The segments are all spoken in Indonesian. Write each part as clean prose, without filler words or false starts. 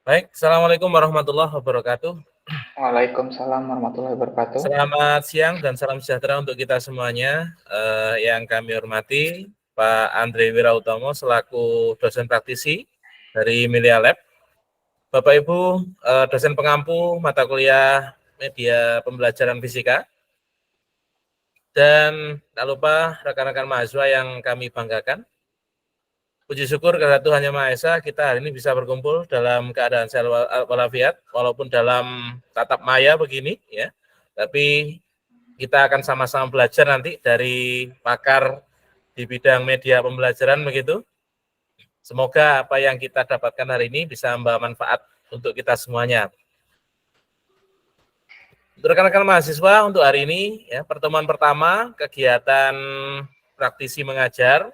Baik, Assalamualaikum warahmatullahi wabarakatuh. Waalaikumsalam warahmatullahi wabarakatuh. Selamat siang dan salam sejahtera untuk kita semuanya. Yang kami hormati Pak Andre Wirautomo selaku dosen praktisi dari Melia Lab. Bapak Ibu dosen pengampu mata kuliah media pembelajaran fisika. Dan tak lupa rekan-rekan mahasiswa yang kami banggakan. Puji syukur kepada Tuhan Yang Maha Esa, kita hari ini bisa berkumpul dalam keadaan sehat walafiat, walaupun dalam tatap maya begini, ya. Tapi kita akan sama-sama belajar nanti dari pakar di bidang media pembelajaran begitu. Semoga apa yang kita dapatkan hari ini bisa membawa manfaat untuk kita semuanya. Untuk rekan-rekan mahasiswa untuk hari ini, ya, pertemuan pertama kegiatan praktisi mengajar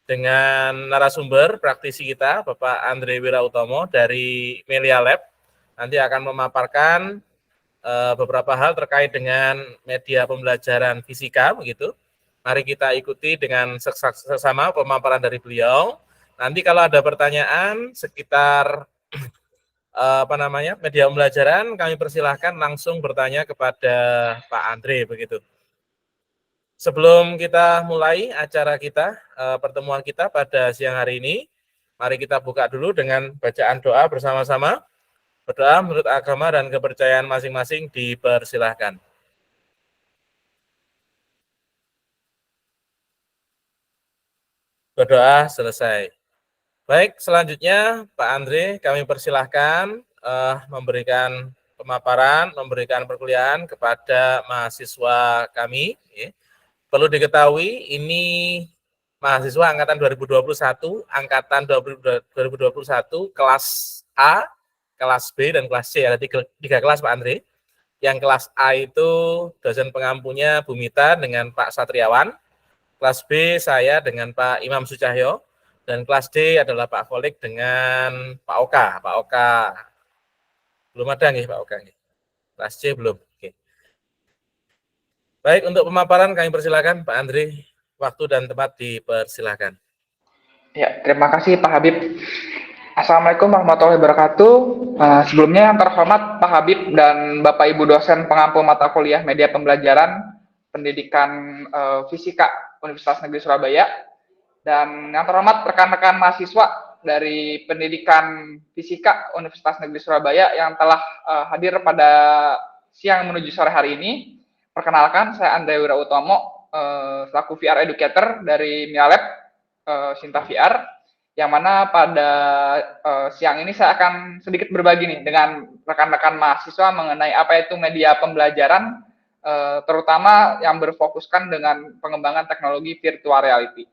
dengan narasumber praktisi kita, Bapak Andre Wirautomo dari Melia Lab, nanti akan memaparkan beberapa hal terkait dengan media pembelajaran fisika, begitu. Mari kita ikuti dengan sesama pemaparan dari beliau. Nanti kalau ada pertanyaan sekitar media pembelajaran, kami persilahkan langsung bertanya kepada Pak Andre, begitu. Sebelum kita mulai acara kita, pertemuan kita pada siang hari ini, mari kita buka dulu dengan bacaan doa bersama-sama. Berdoa menurut agama dan kepercayaan masing-masing dipersilahkan. Berdoa selesai. Baik, selanjutnya Pak Andre, kami persilahkan memberikan pemaparan, memberikan perkuliahan kepada mahasiswa kami. Perlu diketahui, ini mahasiswa angkatan 2021, angkatan 2021 kelas A, kelas B, dan kelas C. Ada tiga kelas, Pak Andre. Yang kelas A itu dosen pengampunya Bu Mita dengan Pak Satriawan. Kelas B saya dengan Pak Imam Sucahyo. Dan kelas D adalah Pak Folik dengan Pak Oka. Pak Oka belum ada nih, Pak Oka. Kelas C belum. Oke. Baik, untuk pemaparan kami persilakan Pak Andre, waktu dan tempat dipersilakan. Ya, terima kasih Pak Habib. Assalamualaikum warahmatullahi wabarakatuh. Sebelumnya yang terhormat Pak Habib dan Bapak Ibu dosen pengampu mata kuliah media pembelajaran pendidikan fisika Universitas Negeri Surabaya, dan yang terhormat rekan-rekan mahasiswa dari pendidikan fisika Universitas Negeri Surabaya yang telah hadir pada siang menuju sore hari ini. Perkenalkan, saya Andre Wirautomo, selaku VR Educator dari Melia Lab Sinta VR, yang mana pada siang ini saya akan sedikit berbagi nih dengan rekan-rekan mahasiswa mengenai apa itu media pembelajaran, terutama yang berfokuskan dengan pengembangan teknologi virtual reality.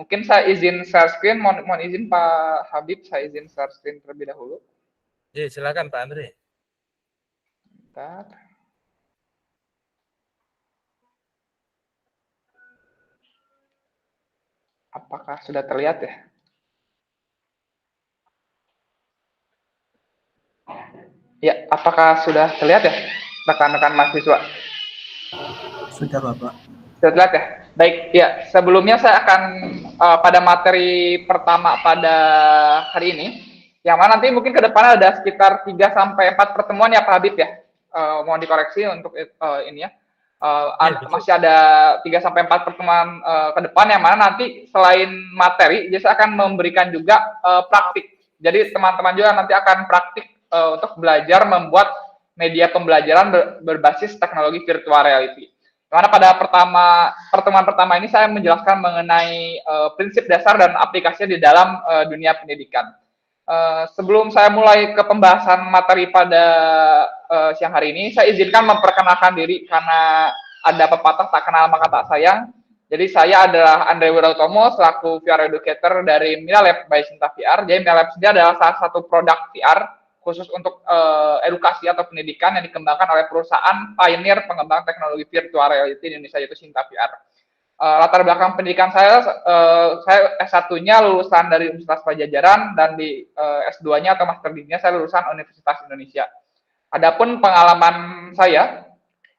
Mungkin saya izin share screen, mohon izin Pak Habib, saya izin share screen terlebih dahulu. Ya, silakan Pak Andre. Bentar. Apakah sudah terlihat ya? Ya, apakah sudah terlihat ya, rekan-rekan mahasiswa? Sudah, Bapak. Sudah terlihat ya? Baik, ya. Sebelumnya saya akan pada materi pertama pada hari ini, yang mana nanti mungkin ke depannya ada sekitar 3-4 pertemuan ya Pak Habib ya. Mohon dikoreksi untuk ini ya. Masih ada 3-4 pertemuan ke depan, yang mana nanti selain materi, saya akan memberikan juga praktik. Jadi teman-teman juga nanti akan praktik untuk belajar membuat media pembelajaran berbasis teknologi virtual reality. Karena pada pertemuan pertama ini saya menjelaskan mengenai prinsip dasar dan aplikasinya di dalam dunia pendidikan. Sebelum saya mulai ke pembahasan materi pada siang hari ini, saya izinkan memperkenalkan diri karena ada pepatah tak kenal maka tak sayang. Jadi saya adalah Andre Wirautomo selaku VR Educator dari Melia Lab by Sinta VR. Jadi Melia Lab sendiri adalah salah satu produk VR khusus untuk edukasi atau pendidikan yang dikembangkan oleh perusahaan pioneer pengembang teknologi virtual reality di Indonesia, yaitu Sinta VR. Latar belakang pendidikan saya S1-nya lulusan dari Universitas Pajajaran, dan di S2-nya atau Master Degree-nya saya lulusan Universitas Indonesia. Adapun pengalaman saya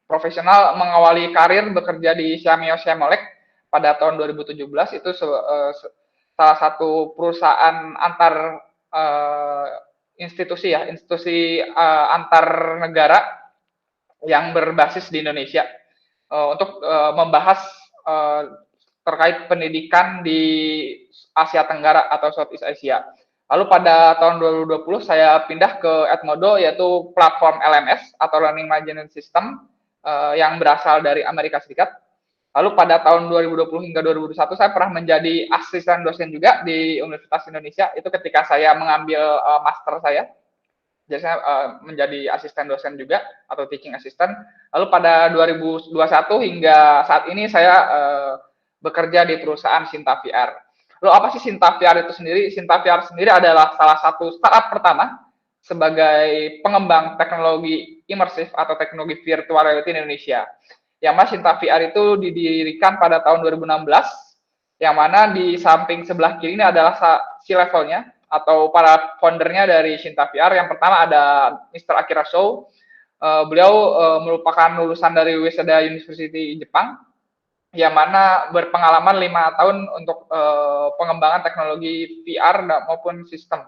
profesional mengawali karir bekerja di Xiaomi Xiaomolek pada tahun 2017, itu salah satu perusahaan antar institusi ya, institusi antar negara yang berbasis di Indonesia untuk membahas terkait pendidikan di Asia Tenggara atau Southeast Asia. Lalu pada tahun 2020 saya pindah ke Edmodo, yaitu platform LMS atau Learning Management System yang berasal dari Amerika Serikat. Lalu pada tahun 2020 hingga 2021 saya pernah menjadi asisten dosen juga di Universitas Indonesia. Itu ketika saya mengambil master saya. Jadi saya menjadi asisten dosen juga atau teaching assistant. Lalu pada 2021 hingga saat ini saya bekerja di perusahaan Sinta VR. Lalu apa sih Sinta VR itu sendiri? Sinta VR sendiri adalah salah satu startup pertama sebagai pengembang teknologi imersif atau teknologi virtual reality di Indonesia. Yang mana Sinta VR itu didirikan pada tahun 2016, yang mana di samping sebelah kiri ini adalah C-levelnya atau para foundernya dari Sinta VR. Yang pertama ada Mr. Akira Shou. Beliau merupakan lulusan dari Waseda University Jepang, yang mana berpengalaman 5 tahun untuk pengembangan teknologi VR maupun sistem.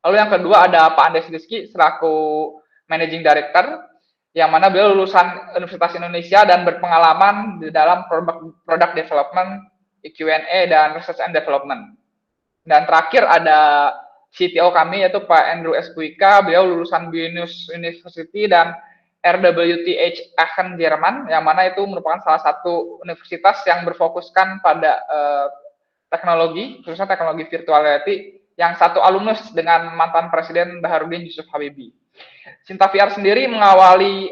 Lalu yang kedua ada Pak Andes Rizky selaku Managing Director, yang mana beliau lulusan Universitas Indonesia dan berpengalaman di dalam product development, Q&A, dan research and development. Dan terakhir ada CTO kami yaitu Pak Andrew S. Kuika, beliau lulusan Binus University dan RWTH Aachen, Jerman, yang mana itu merupakan salah satu universitas yang berfokuskan pada teknologi, khususnya teknologi virtual reality, yang satu alumnus dengan mantan Presiden Baharudin Yusuf Habibie. Sinta VR sendiri mengawali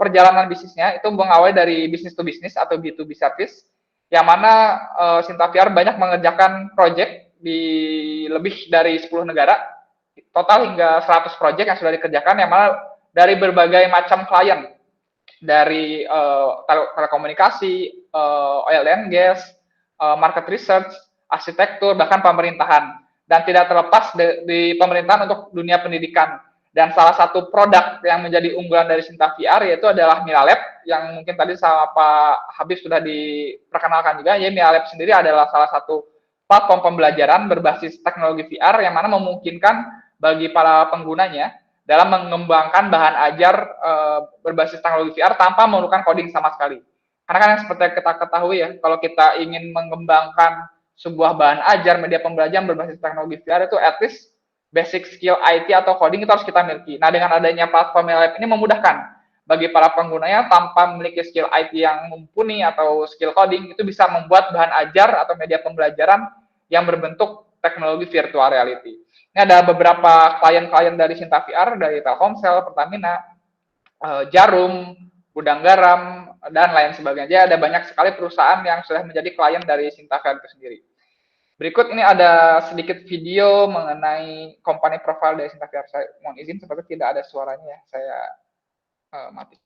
perjalanan bisnisnya, itu mengawali dari bisnis to bisnis atau B2B service, yang mana Sinta VR banyak mengerjakan proyek di lebih dari 10 negara, total hingga 100 proyek yang sudah dikerjakan, yang mana dari berbagai macam klien, dari telekomunikasi, oil and gas, market research, arsitektur, bahkan pemerintahan. Dan tidak terlepas di pemerintahan untuk dunia pendidikan. Dan salah satu produk yang menjadi unggulan dari Sinta VR yaitu adalah Milalab, yang mungkin tadi sama Pak Habib sudah diperkenalkan juga. Ya, Milalab sendiri adalah salah satu platform pembelajaran berbasis teknologi VR yang mana memungkinkan bagi para penggunanya dalam mengembangkan bahan ajar berbasis teknologi VR tanpa memerlukan coding sama sekali. Karena kan yang seperti kita ketahui ya, kalau kita ingin mengembangkan sebuah bahan ajar media pembelajaran berbasis teknologi VR itu at least basic skill IT atau coding itu harus kita miliki. Nah, dengan adanya platform Lab ini memudahkan bagi para penggunanya tanpa memiliki skill IT yang mumpuni atau skill coding, itu bisa membuat bahan ajar atau media pembelajaran yang berbentuk teknologi virtual reality. Ini ada beberapa klien-klien dari Sinta VR, dari Telkomsel, Pertamina, Jarum, Gudang Garam, dan lain sebagainya. Ada banyak sekali perusahaan yang sudah menjadi klien dari Sinta VR itu sendiri. Berikut ini ada sedikit video mengenai company profile dari Sinta VR. Saya mohon izin, seperti tidak ada suaranya ya, saya mati.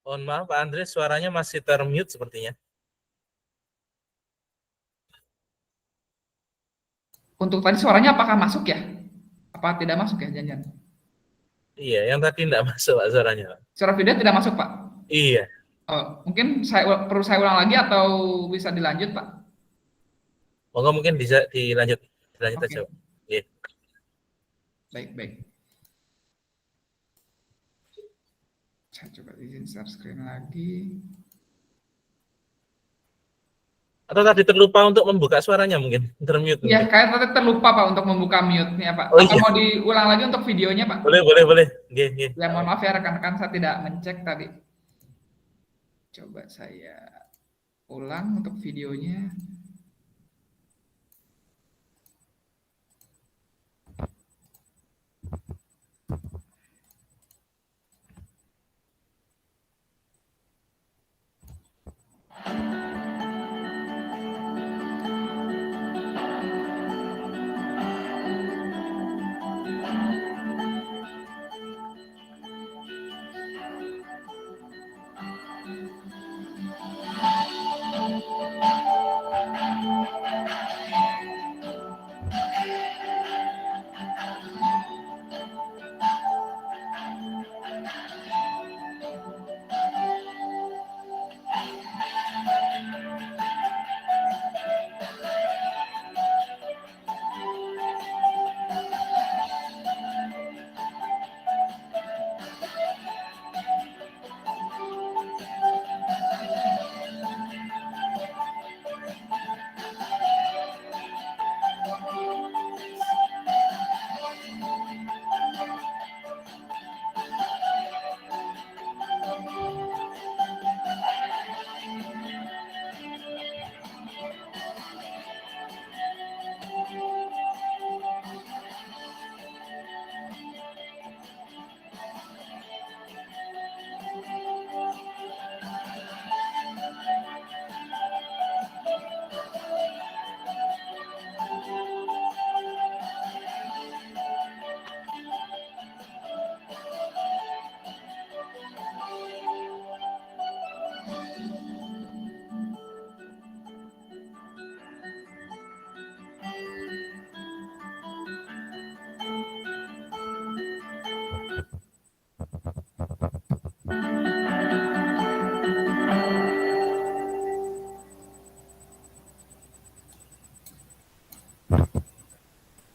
Mohon maaf Pak Andre, suaranya masih termute sepertinya. Untuk tadi suaranya apakah masuk ya? Apa tidak masuk ya, Janjan? Iya, yang tadi tidak masuk Pak suaranya, Pak. Suara video tidak masuk, Pak? Iya. Mungkin perlu saya ulang lagi atau bisa dilanjut, Pak? Monggo mungkin bisa dilanjut Oke. aja, Pak. Iya. Baik. Saya coba izin share screen lagi. Atau tadi terlupa untuk membuka suaranya mungkin, termute. Iya, kayak tadi terlupa Pak untuk membuka mute-nya Pak. Oh, Apa iya. mau diulang lagi untuk videonya Pak? Boleh. Nggih. Ya mohon maaf ya rekan-rekan, saya tidak mencek tadi. Coba saya ulang untuk videonya.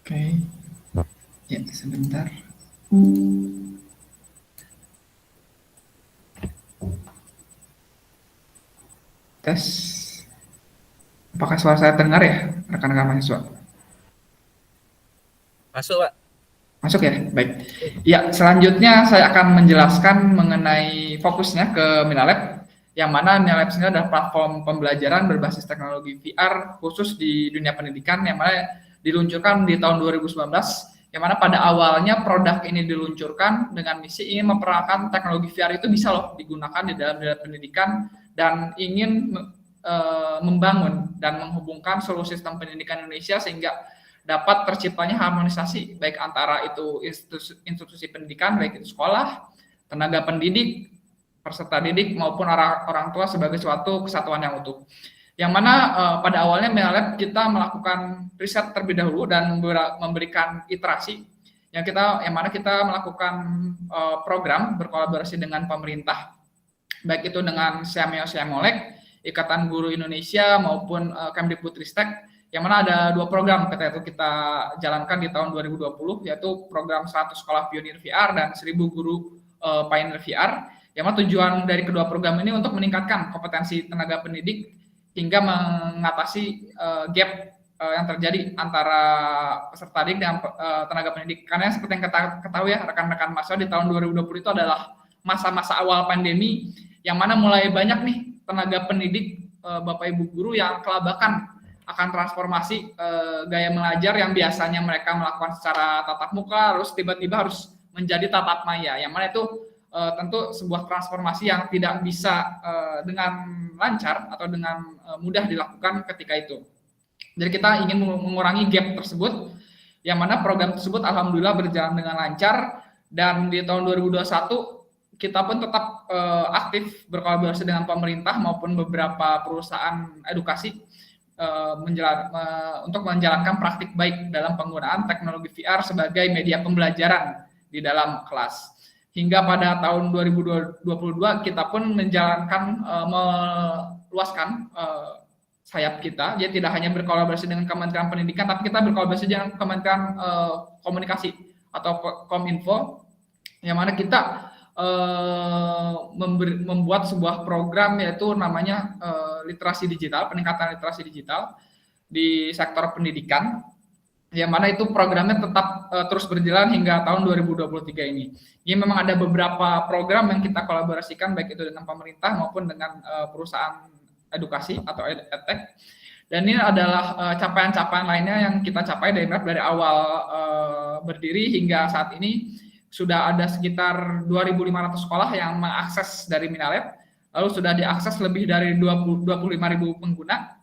Oke. Ya, sebentar. Tes. Apakah suara saya terdengar ya, rekan-rekan mahasiswa? Masuk, Pak. Masuk ya? Baik. Ya, selanjutnya saya akan menjelaskan mengenai fokusnya ke Minalab, yang mana Minalab ini adalah platform pembelajaran berbasis teknologi VR khusus di dunia pendidikan, yang mana diluncurkan di tahun 2019, yang mana pada awalnya produk ini diluncurkan dengan misi ingin memperkenalkan teknologi VR itu bisa loh digunakan di dalam dunia pendidikan dan ingin membangun dan menghubungkan seluruh sistem pendidikan Indonesia sehingga dapat terciptanya harmonisasi baik antara itu institusi pendidikan, baik itu sekolah, tenaga pendidik, peserta didik maupun orang tua sebagai suatu kesatuan yang utuh. Yang mana pada awalnya Minalab kita melakukan riset terlebih dahulu dan memberikan iterasi yang mana kita melakukan program berkolaborasi dengan pemerintah, baik itu dengan Siamolek, Ikatan Guru Indonesia maupun Kemdikbudristek, yang mana ada dua program kita jalankan di tahun 2020, yaitu program 100 sekolah pionir VR dan 1000 guru pioneer VR, yang mana tujuan dari kedua program ini untuk meningkatkan kompetensi tenaga pendidik hingga mengatasi gap yang terjadi antara peserta didik dan tenaga pendidik. Karena seperti yang kita ketahui ya rekan-rekan mahasiswa, di tahun 2020 itu adalah masa-masa awal pandemi, yang mana mulai banyak nih tenaga pendidik, Bapak Ibu guru yang kelabakan akan transformasi gaya mengajar yang biasanya mereka melakukan secara tatap muka, terus tiba-tiba harus menjadi tatap maya, yang mana itu tentu sebuah transformasi yang tidak bisa dengan lancar atau dengan mudah dilakukan ketika itu. Jadi kita ingin mengurangi gap tersebut, yang mana program tersebut alhamdulillah berjalan dengan lancar, dan di tahun 2021 kita pun tetap aktif berkolaborasi dengan pemerintah maupun beberapa perusahaan edukasi untuk menjalankan praktik baik dalam penggunaan teknologi VR sebagai media pembelajaran di dalam kelas. Hingga pada tahun 2022 kita pun menjalankan meluaskan sayap kita, jadi tidak hanya berkolaborasi dengan Kementerian Pendidikan, tapi kita berkolaborasi dengan Kementerian Komunikasi atau Kominfo, yang mana kita membuat sebuah program yaitu namanya literasi digital, peningkatan literasi digital di sektor pendidikan, yang mana itu programnya tetap terus berjalan hingga tahun 2023 ini. Ini memang ada beberapa program yang kita kolaborasikan baik itu dengan pemerintah maupun dengan perusahaan edukasi atau edtech. Dan ini adalah capaian-capaian lainnya yang kita capai dari awal berdiri hingga saat ini. Sudah ada sekitar 2.500 sekolah yang mengakses dari Minalab, lalu sudah diakses lebih dari 25.000 pengguna,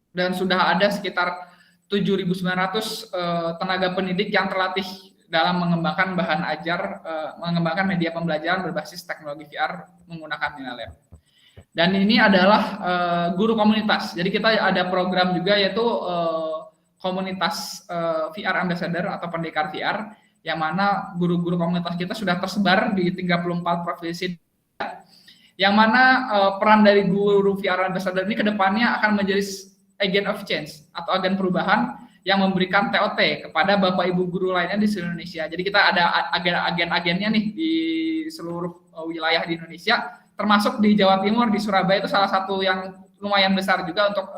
dan sudah ada sekitar 7.900 tenaga pendidik yang terlatih dalam mengembangkan bahan ajar, mengembangkan media pembelajaran berbasis teknologi VR menggunakan Minalab. Dan ini adalah guru komunitas. Jadi kita ada program juga yaitu komunitas VR Ambassador atau pendekar VR, yang mana guru-guru komunitas kita sudah tersebar di 34 provinsi, yang mana peran dari guru VR Ambassador ini kedepannya akan menjadi agent of change atau agen perubahan yang memberikan TOT kepada Bapak Ibu guru lainnya di seluruh Indonesia. Jadi kita ada agen-agennya nih di seluruh wilayah di Indonesia, termasuk di Jawa Timur, di Surabaya itu salah satu yang lumayan besar juga untuk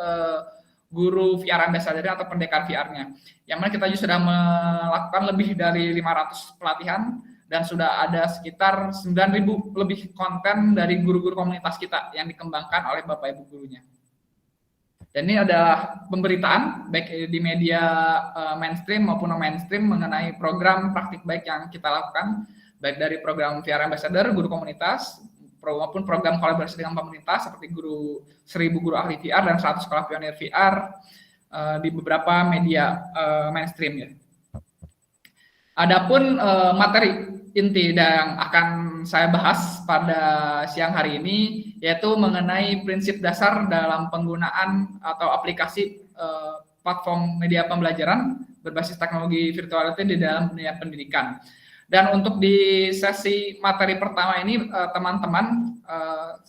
guru VR Ambassador atau pendekar VR-nya. Yang mana kita juga sudah melakukan lebih dari 500 pelatihan dan sudah ada sekitar 9.000 lebih konten dari guru-guru komunitas kita yang dikembangkan oleh Bapak Ibu gurunya. Dan ini adalah pemberitaan baik di media mainstream maupun non-mainstream mengenai program praktik baik yang kita lakukan, baik dari program VR Ambassador, guru komunitas, maupun program kolaborasi dengan pemerintah seperti 1.000 guru ahli VR dan 100 sekolah pionir VR di beberapa media mainstream ya. Adapun materi inti yang akan saya bahas pada siang hari ini yaitu mengenai prinsip dasar dalam penggunaan atau aplikasi platform media pembelajaran berbasis teknologi virtuality di dalam dunia pendidikan. Dan untuk di sesi materi pertama ini, teman-teman,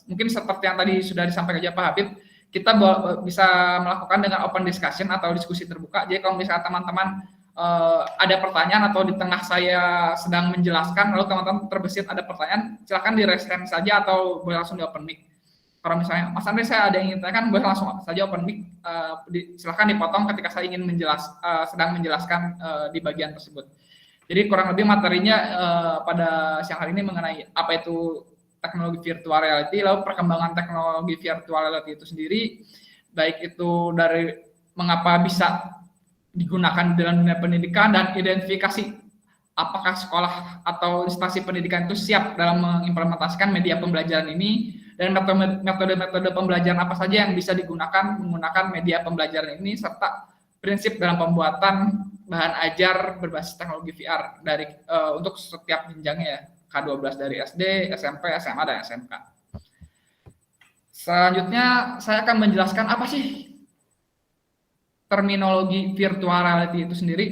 mungkin seperti yang tadi sudah disampaikan Pak Habib, kita bisa melakukan dengan open discussion atau diskusi terbuka. Jadi kalau misalnya teman-teman ada pertanyaan atau di tengah saya sedang menjelaskan, lalu teman-teman terbesit ada pertanyaan, silakan di raise hand saja atau boleh langsung di open mic. Kalau misalnya, Mas Andre saya ada yang ingin tanyakan, boleh langsung saja open mic, silakan dipotong ketika saya ingin sedang menjelaskan di bagian tersebut. Jadi kurang lebih materinya pada siang hari ini mengenai apa itu teknologi virtual reality, lalu perkembangan teknologi virtual reality itu sendiri, baik itu dari mengapa bisa digunakan dalam dunia pendidikan dan identifikasi apakah sekolah atau instansi pendidikan itu siap dalam mengimplementasikan media pembelajaran ini, dan metode-metode pembelajaran apa saja yang bisa digunakan menggunakan media pembelajaran ini, serta prinsip dalam pembuatan bahan ajar berbasis teknologi VR dari untuk setiap jenjangnya ya, K12 dari SD, SMP, SMA, dan SMK. Selanjutnya saya akan menjelaskan apa sih terminologi virtual reality itu sendiri.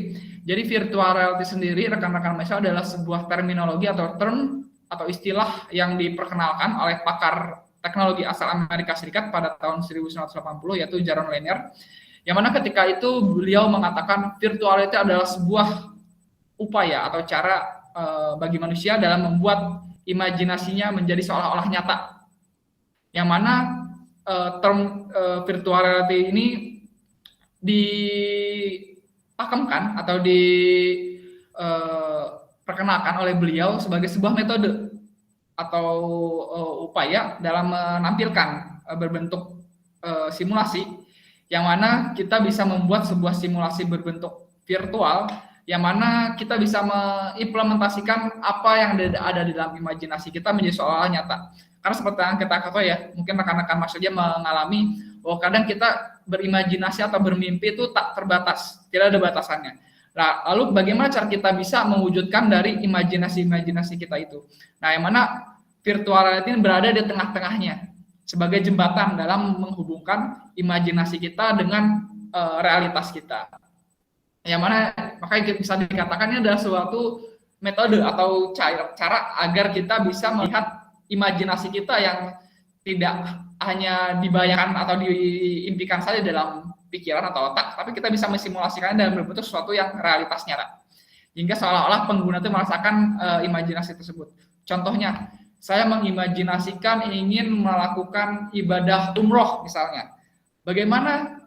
Jadi virtual reality sendiri, rekan-rekan mahasiswa, adalah sebuah terminologi atau term atau istilah yang diperkenalkan oleh pakar teknologi asal Amerika Serikat pada tahun 1980 yaitu Jaron Lanier. Yang mana ketika itu beliau mengatakan virtuality adalah sebuah upaya atau cara bagi manusia dalam membuat imajinasinya menjadi seolah-olah nyata. Yang mana term virtual reality ini dipakemkan atau diperkenalkan oleh beliau sebagai sebuah metode atau upaya dalam menampilkan berbentuk simulasi, yang mana kita bisa membuat sebuah simulasi berbentuk virtual, yang mana kita bisa mengimplementasikan apa yang ada di dalam imajinasi kita menjadi seolah nyata. Karena seperti yang kita katakan ya, mungkin rekan-rekan Mas saja mengalami bahwa kadang kita berimajinasi atau bermimpi itu tak terbatas, tidak ada batasannya. Nah, lalu bagaimana cara kita bisa mewujudkan dari imajinasi-imajinasi kita itu? Nah, yang mana virtual reality ini berada di tengah-tengahnya sebagai jembatan dalam menghubungkan imajinasi kita dengan realitas kita. Yang mana makanya bisa dikatakan ini adalah suatu metode atau cara agar kita bisa melihat imajinasi kita yang tidak hanya dibayangkan atau diimpikan saja dalam pikiran atau otak, tapi kita bisa mensimulasikannya dalam berbentuk sesuatu yang realitas nyata. Hingga seolah-olah pengguna itu merasakan imajinasi tersebut. Contohnya, saya mengimajinasikan ingin melakukan ibadah umroh misalnya. Bagaimana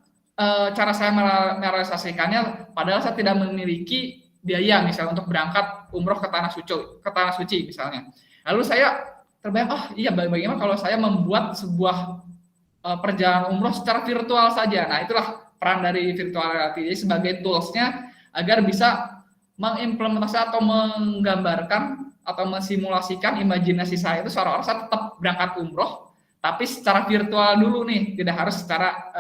cara saya merealisasikannya padahal saya tidak memiliki biaya misalnya untuk berangkat umroh ke tanah suci misalnya. Lalu saya terbayang, iya bagaimana kalau saya membuat sebuah perjalanan umroh secara virtual saja. Nah, itulah peran dari virtual reality. Jadi sebagai tools-nya agar bisa mengimplementasi atau menggambarkan atau mensimulasikan imajinasi saya itu seolah-olah saya tetap berangkat umroh, tapi secara virtual dulu nih, tidak harus secara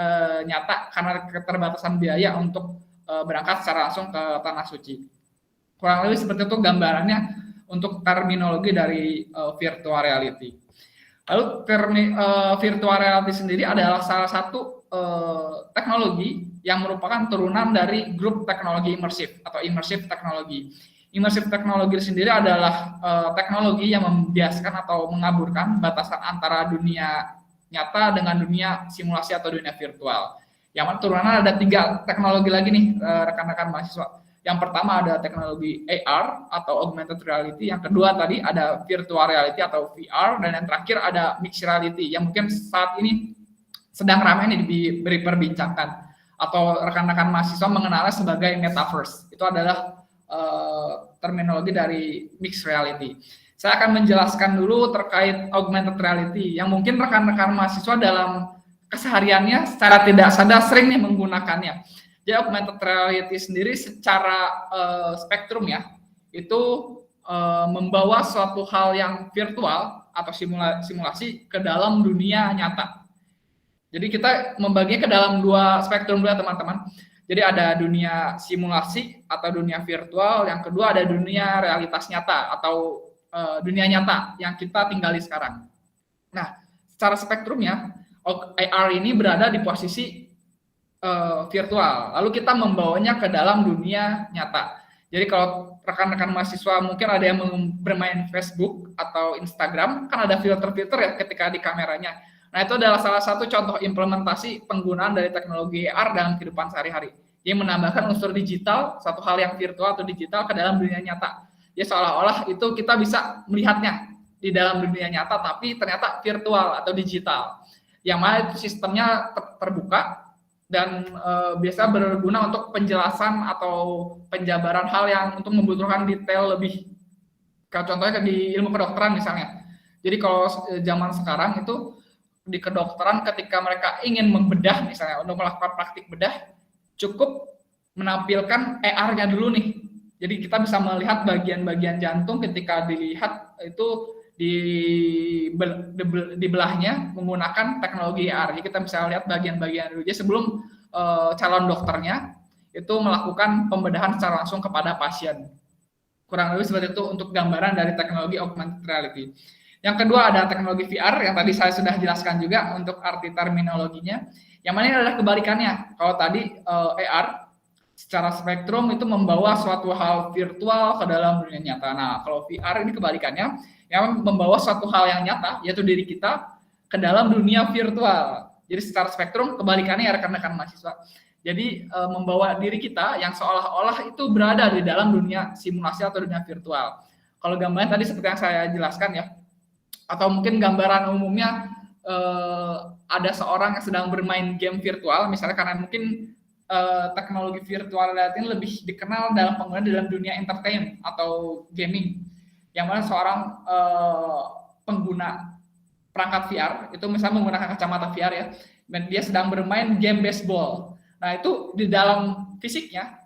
nyata karena keterbatasan biaya untuk berangkat secara langsung ke tanah suci. Kurang lebih seperti itu gambarannya untuk terminologi dari virtual reality. Lalu virtual reality sendiri adalah salah satu teknologi yang merupakan turunan dari grup teknologi imersif atau immersive teknologi. Immersive teknologi sendiri adalah teknologi yang membiaskan atau mengaburkan batasan antara dunia nyata dengan dunia simulasi atau dunia virtual. Yang mana turunan ada 3 teknologi lagi nih rekan-rekan mahasiswa. Yang pertama ada teknologi AR atau augmented reality, yang kedua tadi ada virtual reality atau VR, dan yang terakhir ada mixed reality yang mungkin saat ini sedang ramai nih diperbincangkan atau rekan-rekan mahasiswa mengenalnya sebagai metaverse. Itu adalah terminologi dari mixed reality. Saya akan menjelaskan dulu terkait augmented reality yang mungkin rekan-rekan mahasiswa dalam kesehariannya secara tidak sadar sering nih menggunakannya. Jadi augmented reality sendiri secara spektrum ya, itu membawa suatu hal yang virtual atau simulasi ke dalam dunia nyata. Jadi kita membaginya ke dalam 2 spektrum dulu ya teman-teman. Jadi ada dunia simulasi atau dunia virtual, yang kedua ada dunia realitas nyata atau dunia nyata yang kita tinggali sekarang. Nah, secara spektrumnya AR ini berada di posisi virtual, lalu kita membawanya ke dalam dunia nyata. Jadi kalau rekan-rekan mahasiswa mungkin ada yang bermain Facebook atau Instagram, kan ada filter-filter ya ketika di kameranya. Nah, itu adalah salah satu contoh implementasi penggunaan dari teknologi AR dalam kehidupan sehari-hari. Yang menambahkan unsur digital, satu hal yang virtual atau digital ke dalam dunia nyata. Ya seolah-olah itu kita bisa melihatnya di dalam dunia nyata, tapi ternyata virtual atau digital. Yang mana itu sistemnya terbuka dan biasa berguna untuk penjelasan atau penjabaran hal yang untuk membutuhkan detail lebih. Kalau contohnya di ilmu kedokteran misalnya. Jadi kalau zaman sekarang itu di kedokteran ketika mereka ingin membedah misalnya untuk melakukan praktik bedah, cukup menampilkan AR-nya dulu nih. Jadi kita bisa melihat bagian-bagian jantung ketika dilihat itu di belahnya menggunakan teknologi AR. Jadi kita bisa lihat bagian-bagian dulu. Jadi sebelum calon dokternya itu melakukan pembedahan secara langsung kepada pasien. Kurang lebih seperti itu untuk gambaran dari teknologi augmented reality. Yang kedua ada teknologi VR yang tadi saya sudah jelaskan juga untuk arti terminologinya. Yang mana ini adalah kebalikannya. Kalau tadi AR secara spektrum itu membawa suatu hal virtual ke dalam dunia nyata. Nah, kalau VR ini kebalikannya, yang membawa suatu hal yang nyata, yaitu diri kita, ke dalam dunia virtual. Jadi secara spektrum kebalikannya ya rekan-rekan mahasiswa. Jadi membawa diri kita yang seolah-olah itu berada di dalam dunia simulasi atau dunia virtual. Kalau gambarnya tadi seperti yang saya jelaskan ya, atau mungkin gambaran umumnya ada seorang yang sedang bermain game virtual, misalnya karena mungkin teknologi virtual ini lebih dikenal dalam penggunaan dalam dunia entertain atau gaming, yang mana seorang pengguna perangkat VR itu misalnya menggunakan kacamata VR ya, dan dia sedang bermain game baseball. Nah itu di dalam fisiknya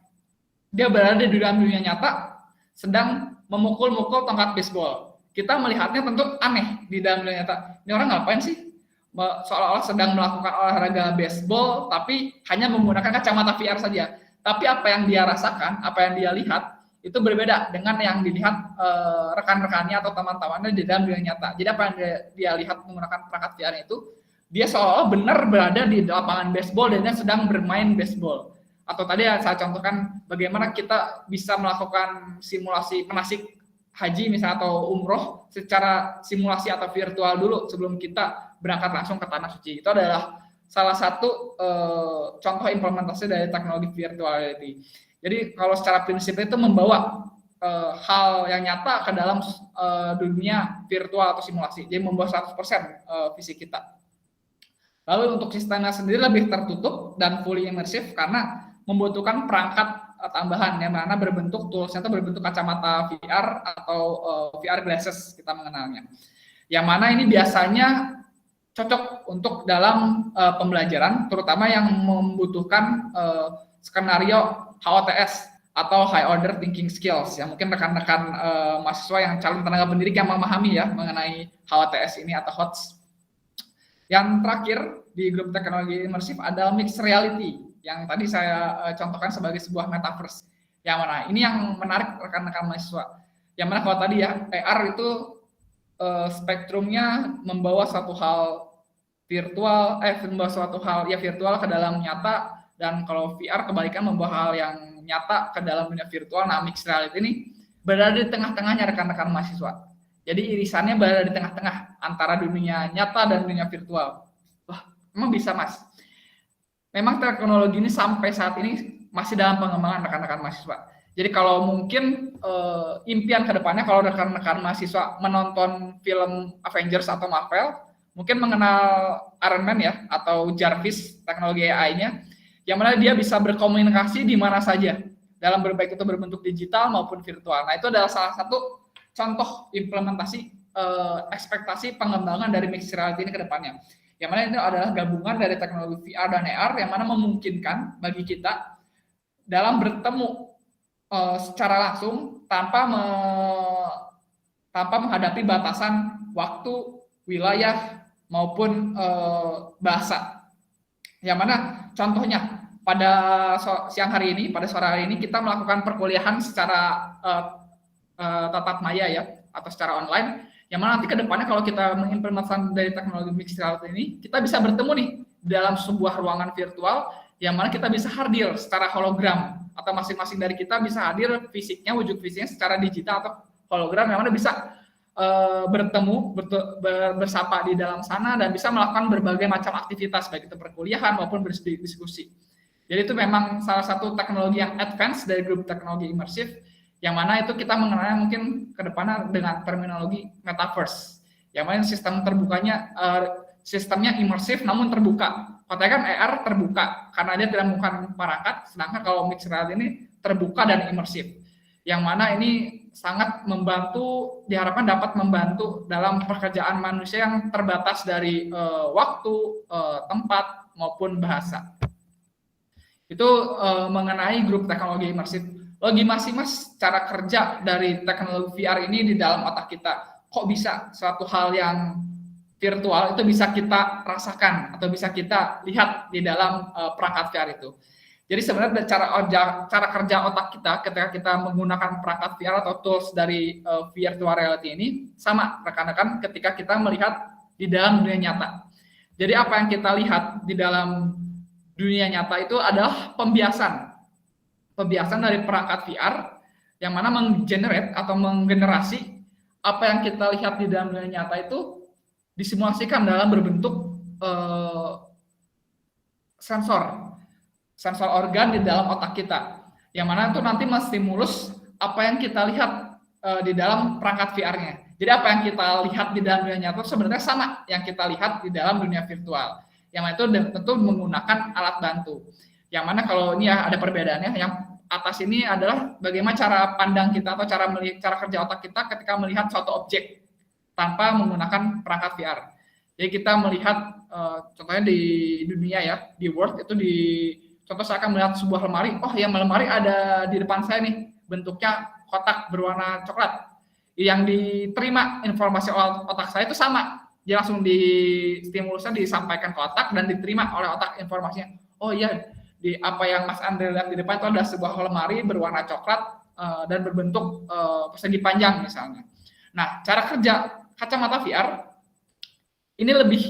dia berada di dalam dunia nyata sedang memukul-mukul tongkat baseball. Kita melihatnya tentu aneh di dalam dunia nyata. Ini orang ngapain sih? Seolah-olah sedang melakukan olahraga baseball tapi hanya menggunakan kacamata VR saja. Tapi apa yang dia rasakan, apa yang dia lihat itu berbeda dengan yang dilihat rekan-rekannya atau teman-temannya di dalam dunia nyata. Jadi apa yang dia lihat menggunakan perangkat VR itu, dia seolah benar berada di lapangan baseball dan dia sedang bermain baseball. Atau tadi yang saya contohkan bagaimana kita bisa melakukan simulasi manasik haji misalnya atau umroh secara simulasi atau virtual dulu sebelum kita berangkat langsung ke tanah suci. Itu adalah salah satu contoh implementasi dari teknologi virtual reality. Jadi kalau secara prinsip itu membawa hal yang nyata ke dalam dunia virtual atau simulasi. Jadi membawa 100% fisik kita. Lalu untuk sistemnya sendiri lebih tertutup dan fully immersive karena membutuhkan perangkat tambahan yang mana berbentuk toolsnya itu berbentuk kacamata VR atau VR glasses kita mengenalnya. Yang mana ini biasanya cocok untuk dalam pembelajaran, terutama yang membutuhkan skenario HOTS atau High Order Thinking Skills. Ya mungkin rekan-rekan mahasiswa yang calon tenaga pendidik yang memahami ya mengenai HOTS ini atau HOTS. Yang terakhir di grup teknologi imersif adalah mixed reality yang tadi saya contohkan sebagai sebuah metaverse. Yang mana ini yang menarik rekan-rekan mahasiswa. Yang mana kalau tadi ya AR itu spektrumnya membawa satu hal virtual, membawa suatu hal ya virtual ke dalam nyata, dan kalau VR kebalikan membawa hal yang nyata ke dalam dunia virtual. Nah, mixed reality ini berada di tengah-tengahnya rekan-rekan mahasiswa. Jadi irisannya berada di tengah-tengah antara dunia nyata dan dunia virtual. Wah, emang bisa Mas? Memang teknologi ini sampai saat ini masih dalam pengembangan rekan-rekan mahasiswa. Jadi kalau mungkin impian kedepannya kalau rekan-rekan mahasiswa menonton film Avengers atau Marvel, mungkin mengenal Iron Man ya atau Jarvis teknologi AI-nya, yang mana dia bisa berkomunikasi di mana saja dalam baik itu berbentuk digital maupun virtual. Nah itu adalah salah satu contoh implementasi ekspektasi pengembangan dari mixed reality ini ke depannya. Yang mana itu adalah gabungan dari teknologi VR dan AR yang mana memungkinkan bagi kita dalam bertemu secara langsung tanpa menghadapi batasan waktu, wilayah maupun bahasa. Yang mana contohnya pada siang hari ini, pada sore hari ini kita melakukan perkuliahan secara tatap maya ya atau secara online, yang mana nanti ke depannya kalau kita mengimplementasikan dari teknologi mixed reality ini, kita bisa bertemu nih dalam sebuah ruangan virtual yang mana kita bisa hadir secara hologram atau masing-masing dari kita bisa hadir fisiknya, wujud fisiknya secara digital atau hologram yang mana bisa bertemu, bersapa di dalam sana dan bisa melakukan berbagai macam aktivitas baik itu perkuliahan maupun berdiskusi. Jadi itu memang salah satu teknologi yang advance dari grup teknologi imersif, yang mana itu kita mengenalnya mungkin ke depannya dengan terminologi metaverse, yang mana sistem terbukanya sistemnya imersif namun terbuka. Katanya kan AR terbuka karena dia tidak menggunakan perangkat, sedangkan kalau mixed reality ini terbuka dan imersif, yang mana ini sangat membantu, diharapkan dapat membantu dalam pekerjaan manusia yang terbatas dari waktu, tempat maupun bahasa. Itu mengenai grup teknologi imersif. Logi masih Mas, cara kerja dari teknologi VR ini di dalam otak kita, kok bisa suatu hal yang virtual itu bisa kita rasakan atau bisa kita lihat di dalam perangkat VR itu. Jadi sebenarnya cara kerja otak kita ketika kita menggunakan perangkat VR atau tools dari virtual reality ini sama rekan-rekan ketika kita melihat di dalam dunia nyata. Jadi apa yang kita lihat di dalam dunia nyata itu adalah pembiasan dari perangkat VR yang mana menggenerate atau menggenerasi apa yang kita lihat di dalam dunia nyata itu disimulasikan dalam berbentuk sensor organ di dalam otak kita, yang mana itu nanti menstimulus apa yang kita lihat di dalam perangkat VR-nya. Jadi apa yang kita lihat di dalam dunia nyata sebenarnya sama yang kita lihat di dalam dunia virtual, yang mana itu tentu menggunakan alat bantu. Yang mana kalau ini ya ada perbedaannya, yang atas ini adalah bagaimana cara pandang kita atau cara kerja otak kita ketika melihat suatu objek tanpa menggunakan perangkat VR. Jadi kita melihat contohnya di dunia ya, di Word itu contoh saya akan melihat sebuah lemari, oh yang lemari ada di depan saya nih, bentuknya kotak berwarna coklat. Yang diterima informasi otak saya itu sama, dia langsung stimulusnya disampaikan ke otak dan diterima oleh otak informasinya. Oh iya, di apa yang Mas Andre lihat di depan itu ada sebuah lemari berwarna coklat, dan berbentuk persegi panjang misalnya. Nah, cara kerja kacamata VR ini lebih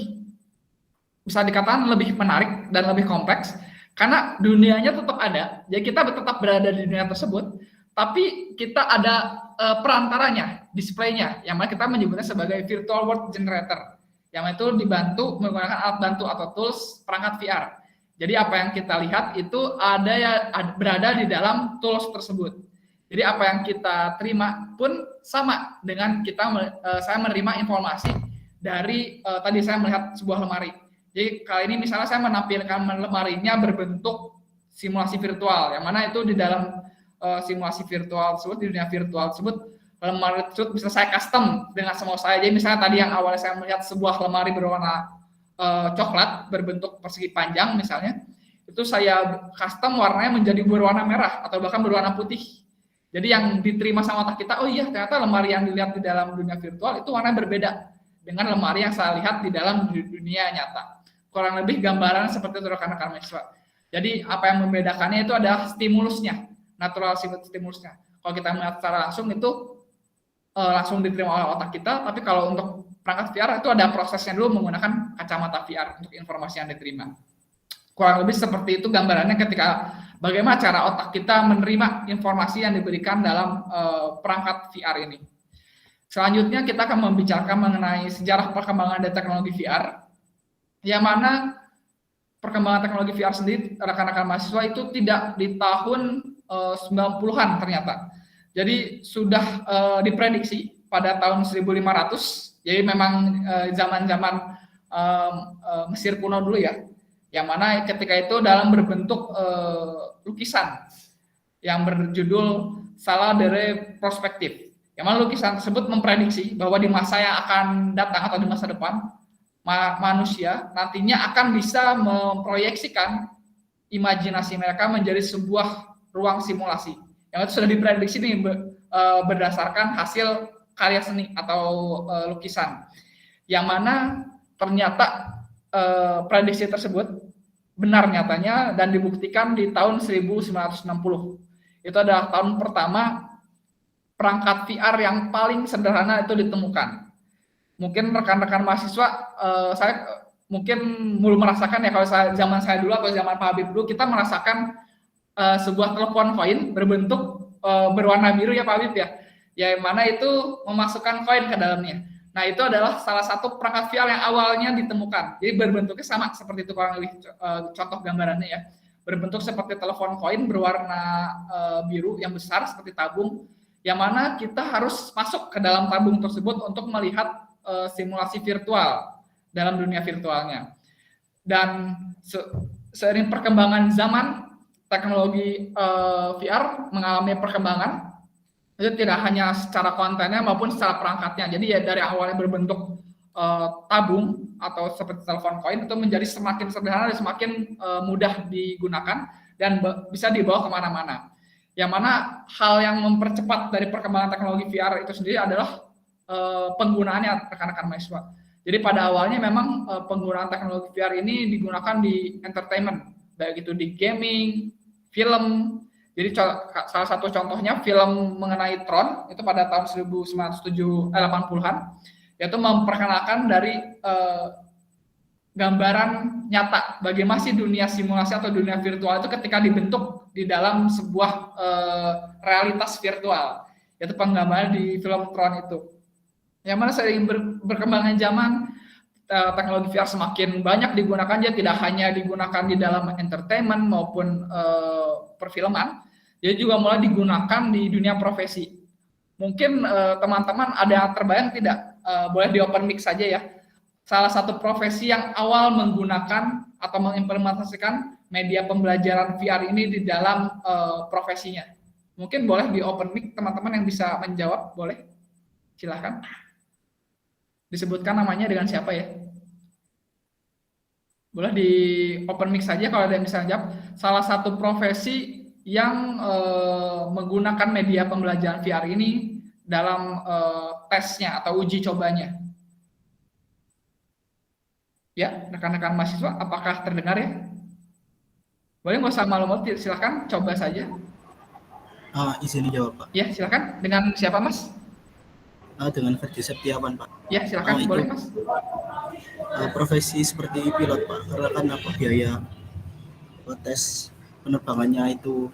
bisa dikatakan lebih menarik dan lebih kompleks karena dunianya tetap ada. Jadi kita tetap berada di dunia tersebut, tapi kita ada perantaranya, displaynya, yang mana kita menyebutnya sebagai virtual world generator, yang itu dibantu menggunakan alat bantu atau tools perangkat VR. Jadi apa yang kita lihat itu berada di dalam tools tersebut. Jadi apa yang kita terima pun sama dengan saya menerima informasi dari tadi saya melihat sebuah lemari. Jadi kali ini misalnya saya menampilkan lemarinya berbentuk simulasi virtual, yang mana itu di dalam simulasi virtual tersebut, di dunia virtual tersebut, lemari tersebut bisa saya custom dengan semau saya. Jadi misalnya tadi yang awalnya saya melihat sebuah lemari berwarna coklat berbentuk persegi panjang misalnya, itu saya custom warnanya menjadi berwarna merah atau bahkan berwarna putih. Jadi yang diterima sama otak kita, oh iya ternyata lemari yang dilihat di dalam dunia virtual itu warnanya berbeda dengan lemari yang saya lihat di dalam dunia nyata. Kurang lebih gambaran seperti itu rekan-rekan mahasiswa. Jadi apa yang membedakannya itu adalah stimulusnya, natural stimulusnya. Kalau kita melihat secara langsung itu langsung diterima oleh otak kita, tapi kalau untuk perangkat VR itu ada prosesnya dulu menggunakan kacamata VR untuk informasi yang diterima. Kurang lebih seperti itu gambarannya ketika bagaimana cara otak kita menerima informasi yang diberikan dalam perangkat VR ini. Selanjutnya kita akan membicarakan mengenai sejarah perkembangan dari teknologi VR, yang mana perkembangan teknologi VR sendiri rekan-rekan mahasiswa itu tidak di tahun 90-an ternyata. Jadi sudah diprediksi pada tahun 1500. Jadi memang zaman-zaman Mesir kuno dulu ya. Yang mana ketika itu dalam berbentuk lukisan yang berjudul Sala delle Prospective. Yang mana lukisan tersebut memprediksi bahwa di masa yang akan datang atau di masa depan manusia nantinya akan bisa memproyeksikan imajinasi mereka menjadi sebuah ruang simulasi. Yang itu sudah diprediksi nih berdasarkan hasil karya seni atau lukisan. Yang mana ternyata prediksi tersebut benar nyatanya dan dibuktikan di tahun 1960. Itu adalah tahun pertama perangkat VR yang paling sederhana itu ditemukan. Mungkin rekan-rekan mahasiswa, saya mungkin belum merasakan ya, kalau zaman saya dulu atau zaman Pak Habib dulu, kita merasakan sebuah telepon koin berbentuk berwarna biru ya Pak Habib ya, yang mana itu memasukkan koin ke dalamnya. Nah itu adalah salah satu perangkat VR yang awalnya ditemukan. Jadi berbentuknya sama seperti itu kurang lebih contoh gambarannya ya. Berbentuk seperti telepon koin berwarna biru yang besar seperti tabung, yang mana kita harus masuk ke dalam tabung tersebut untuk melihat simulasi virtual dalam dunia virtualnya. Dan seiring perkembangan zaman, teknologi VR mengalami perkembangan. Itu tidak hanya secara kontennya maupun secara perangkatnya. Jadi ya dari awalnya berbentuk tabung atau seperti telepon koin itu menjadi semakin sederhana dan semakin mudah digunakan dan bisa dibawa kemana-mana. Yang mana hal yang mempercepat dari perkembangan teknologi VR itu sendiri adalah penggunaannya rekan-rekan mahasiswa. Jadi pada awalnya memang penggunaan teknologi VR ini digunakan di entertainment, baik itu di gaming, film. Jadi salah satu contohnya film mengenai Tron itu pada tahun 1980-an, yaitu memperkenalkan dari gambaran nyata bagaimana sih dunia simulasi atau dunia virtual itu ketika dibentuk di dalam sebuah realitas virtual, yaitu penggambaran di film Tron itu. Yang mana seiring berkembangan zaman, teknologi VR semakin banyak digunakan, dia tidak hanya digunakan di dalam entertainment maupun perfilman, dia juga mulai digunakan di dunia profesi. Mungkin teman-teman ada yang terbayang tidak? Boleh di open mic saja ya. Salah satu profesi yang awal menggunakan atau mengimplementasikan media pembelajaran VR ini di dalam profesinya. Mungkin boleh di open mic teman-teman yang bisa menjawab, boleh? Silahkan. Disebutkan namanya dengan siapa ya? Boleh di open mic saja kalau ada yang bisa jawab. Salah satu profesi yang menggunakan media pembelajaran VR ini dalam tesnya atau uji cobanya. Ya, rekan-rekan mahasiswa, apakah terdengar ya? Boleh nggak usah malu-malu, silahkan coba saja. Izin dijawab, Pak. Ya, silakan. Dengan siapa, Mas? Dengan Ferdi Septiawan, Pak. Ya, silakan. Itu Boleh, Mas. profesi seperti pilot, Pak, karena kan biaya tes penerbangannya itu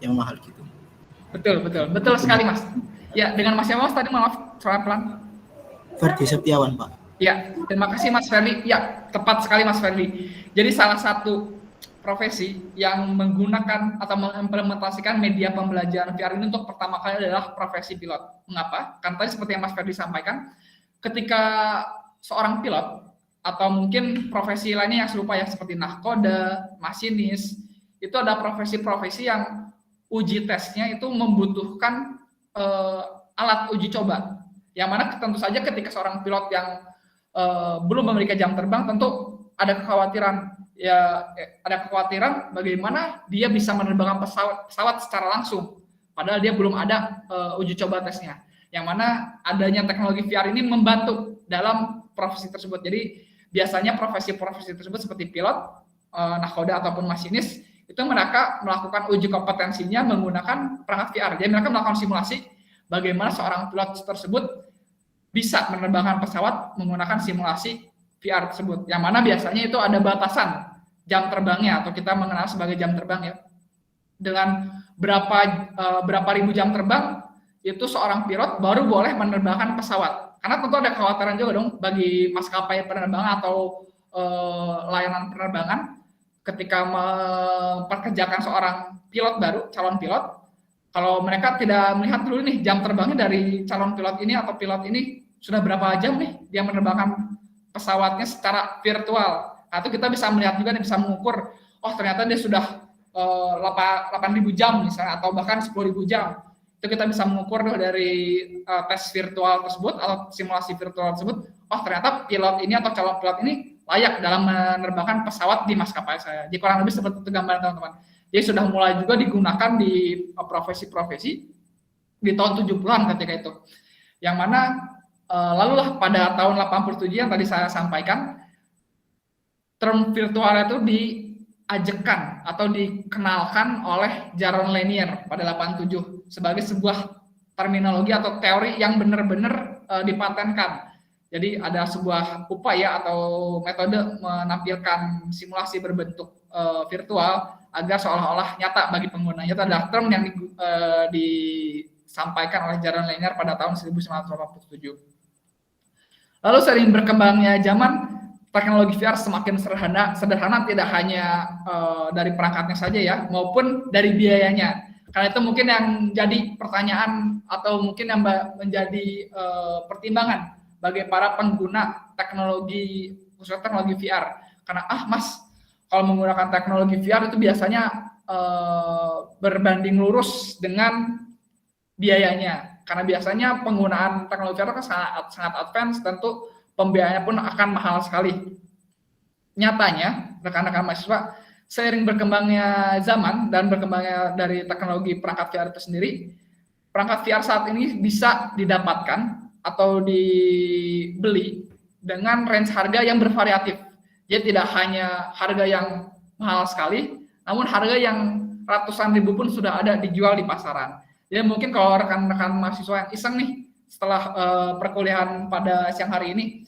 yang mahal gitu. Betul sekali, Mas. Ya, dengan Mas siapa, Mas? Tadi maaf, suara pelan. Ferdi Septiawan, Pak. Ya, terima kasih Mas Ferdi. Ya, tepat sekali Mas Ferdi. Jadi salah satu profesi yang menggunakan atau mengimplementasikan media pembelajaran VR ini untuk pertama kali adalah profesi pilot. Mengapa? Karena tadi seperti yang Mas Ferdi sampaikan, ketika seorang pilot atau mungkin profesi lainnya yang serupa ya seperti nahkoda, masinis, itu ada profesi-profesi yang uji tesnya itu membutuhkan alat uji coba. Yang mana tentu saja ketika seorang pilot yang belum memiliki jam terbang, tentu ada kekhawatiran bagaimana dia bisa menerbangkan pesawat secara langsung, padahal dia belum ada uji coba tesnya. Yang mana adanya teknologi VR ini membantu dalam profesi tersebut. Jadi biasanya profesi-profesi tersebut seperti pilot, nahkoda ataupun masinis itu mereka melakukan uji kompetensinya menggunakan perangkat VR. Jadi mereka melakukan simulasi bagaimana seorang pilot tersebut bisa menerbangkan pesawat menggunakan simulasi VR tersebut, yang mana biasanya itu ada batasan jam terbangnya atau kita mengenal sebagai jam terbang ya. Dengan berapa ribu jam terbang itu seorang pilot baru boleh menerbangkan pesawat. Karena tentu ada kekhawatiran juga dong bagi maskapai penerbangan atau layanan penerbangan ketika memperkerjakan seorang pilot baru, calon pilot, kalau mereka tidak melihat dulu nih jam terbangnya dari calon pilot ini atau pilot ini sudah berapa jam nih dia menerbangkan pesawatnya secara virtual. Nah, itu kita bisa melihat juga nih, bisa mengukur, oh ternyata dia sudah 8.000 jam misalnya atau bahkan 10.000 jam. Itu kita bisa mengukur dari tes virtual tersebut atau simulasi virtual tersebut, oh ternyata pilot ini atau calon pilot ini layak dalam menerbangkan pesawat di maskapai saya. Jadi kurang lebih seperti itu gambaran teman-teman. Jadi sudah mulai juga digunakan di profesi-profesi di tahun 70-an ketika itu. Yang mana lalulah pada tahun 87 yang tadi saya sampaikan, term virtual itu diajekan atau dikenalkan oleh Jaron Lanier pada 87 sebagai sebuah terminologi atau teori yang benar-benar dipatenkan. Jadi ada sebuah upaya atau metode menampilkan simulasi berbentuk virtual agar seolah-olah nyata bagi penggunanya. Itu adalah term yang disampaikan oleh Jaron Lanier pada tahun 1987. Lalu sering berkembangnya zaman, teknologi VR semakin sederhana tidak hanya dari perangkatnya saja ya, maupun dari biayanya. Karena itu mungkin yang jadi pertanyaan atau mungkin yang menjadi pertimbangan bagi para pengguna teknologi, khususnya teknologi VR. Karena Mas, kalau menggunakan teknologi VR itu biasanya berbanding lurus dengan biayanya. Karena biasanya penggunaan teknologi VR kan sangat advance, tentu pembiayaannya pun akan mahal sekali. Nyatanya, rekan-rekan mahasiswa, seiring berkembangnya zaman dan berkembangnya dari teknologi perangkat VR itu sendiri, perangkat VR saat ini bisa didapatkan atau dibeli dengan range harga yang bervariatif. Jadi tidak hanya harga yang mahal sekali, namun harga yang ratusan ribu pun sudah ada dijual di pasaran. Jadi mungkin kalau rekan-rekan mahasiswa yang iseng nih setelah perkuliahan pada siang hari ini,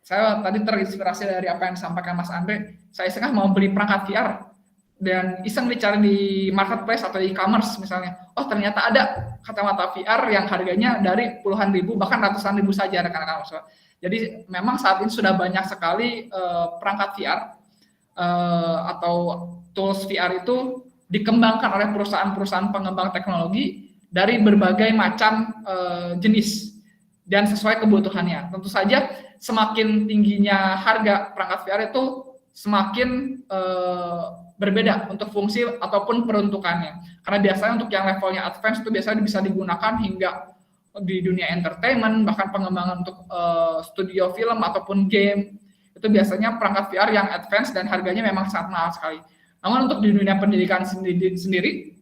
saya tadi terinspirasi dari apa yang disampaikan Mas Andre, saya iseng mau beli perangkat VR dan iseng dicari di marketplace atau e-commerce misalnya, oh ternyata ada kacamata VR yang harganya dari puluhan ribu bahkan ratusan ribu saja rekan-rekan mahasiswa. Jadi memang saat ini sudah banyak sekali perangkat VR atau tools VR itu dikembangkan oleh perusahaan-perusahaan pengembang teknologi dari berbagai macam jenis dan sesuai kebutuhannya. Tentu saja semakin tingginya harga perangkat VR itu semakin berbeda untuk fungsi ataupun peruntukannya. Karena biasanya untuk yang levelnya advance itu biasanya bisa digunakan hingga di dunia entertainment, bahkan pengembangan untuk studio film ataupun game. Itu biasanya perangkat VR yang advance dan harganya memang sangat mahal sekali. Namun untuk di dunia pendidikan sendiri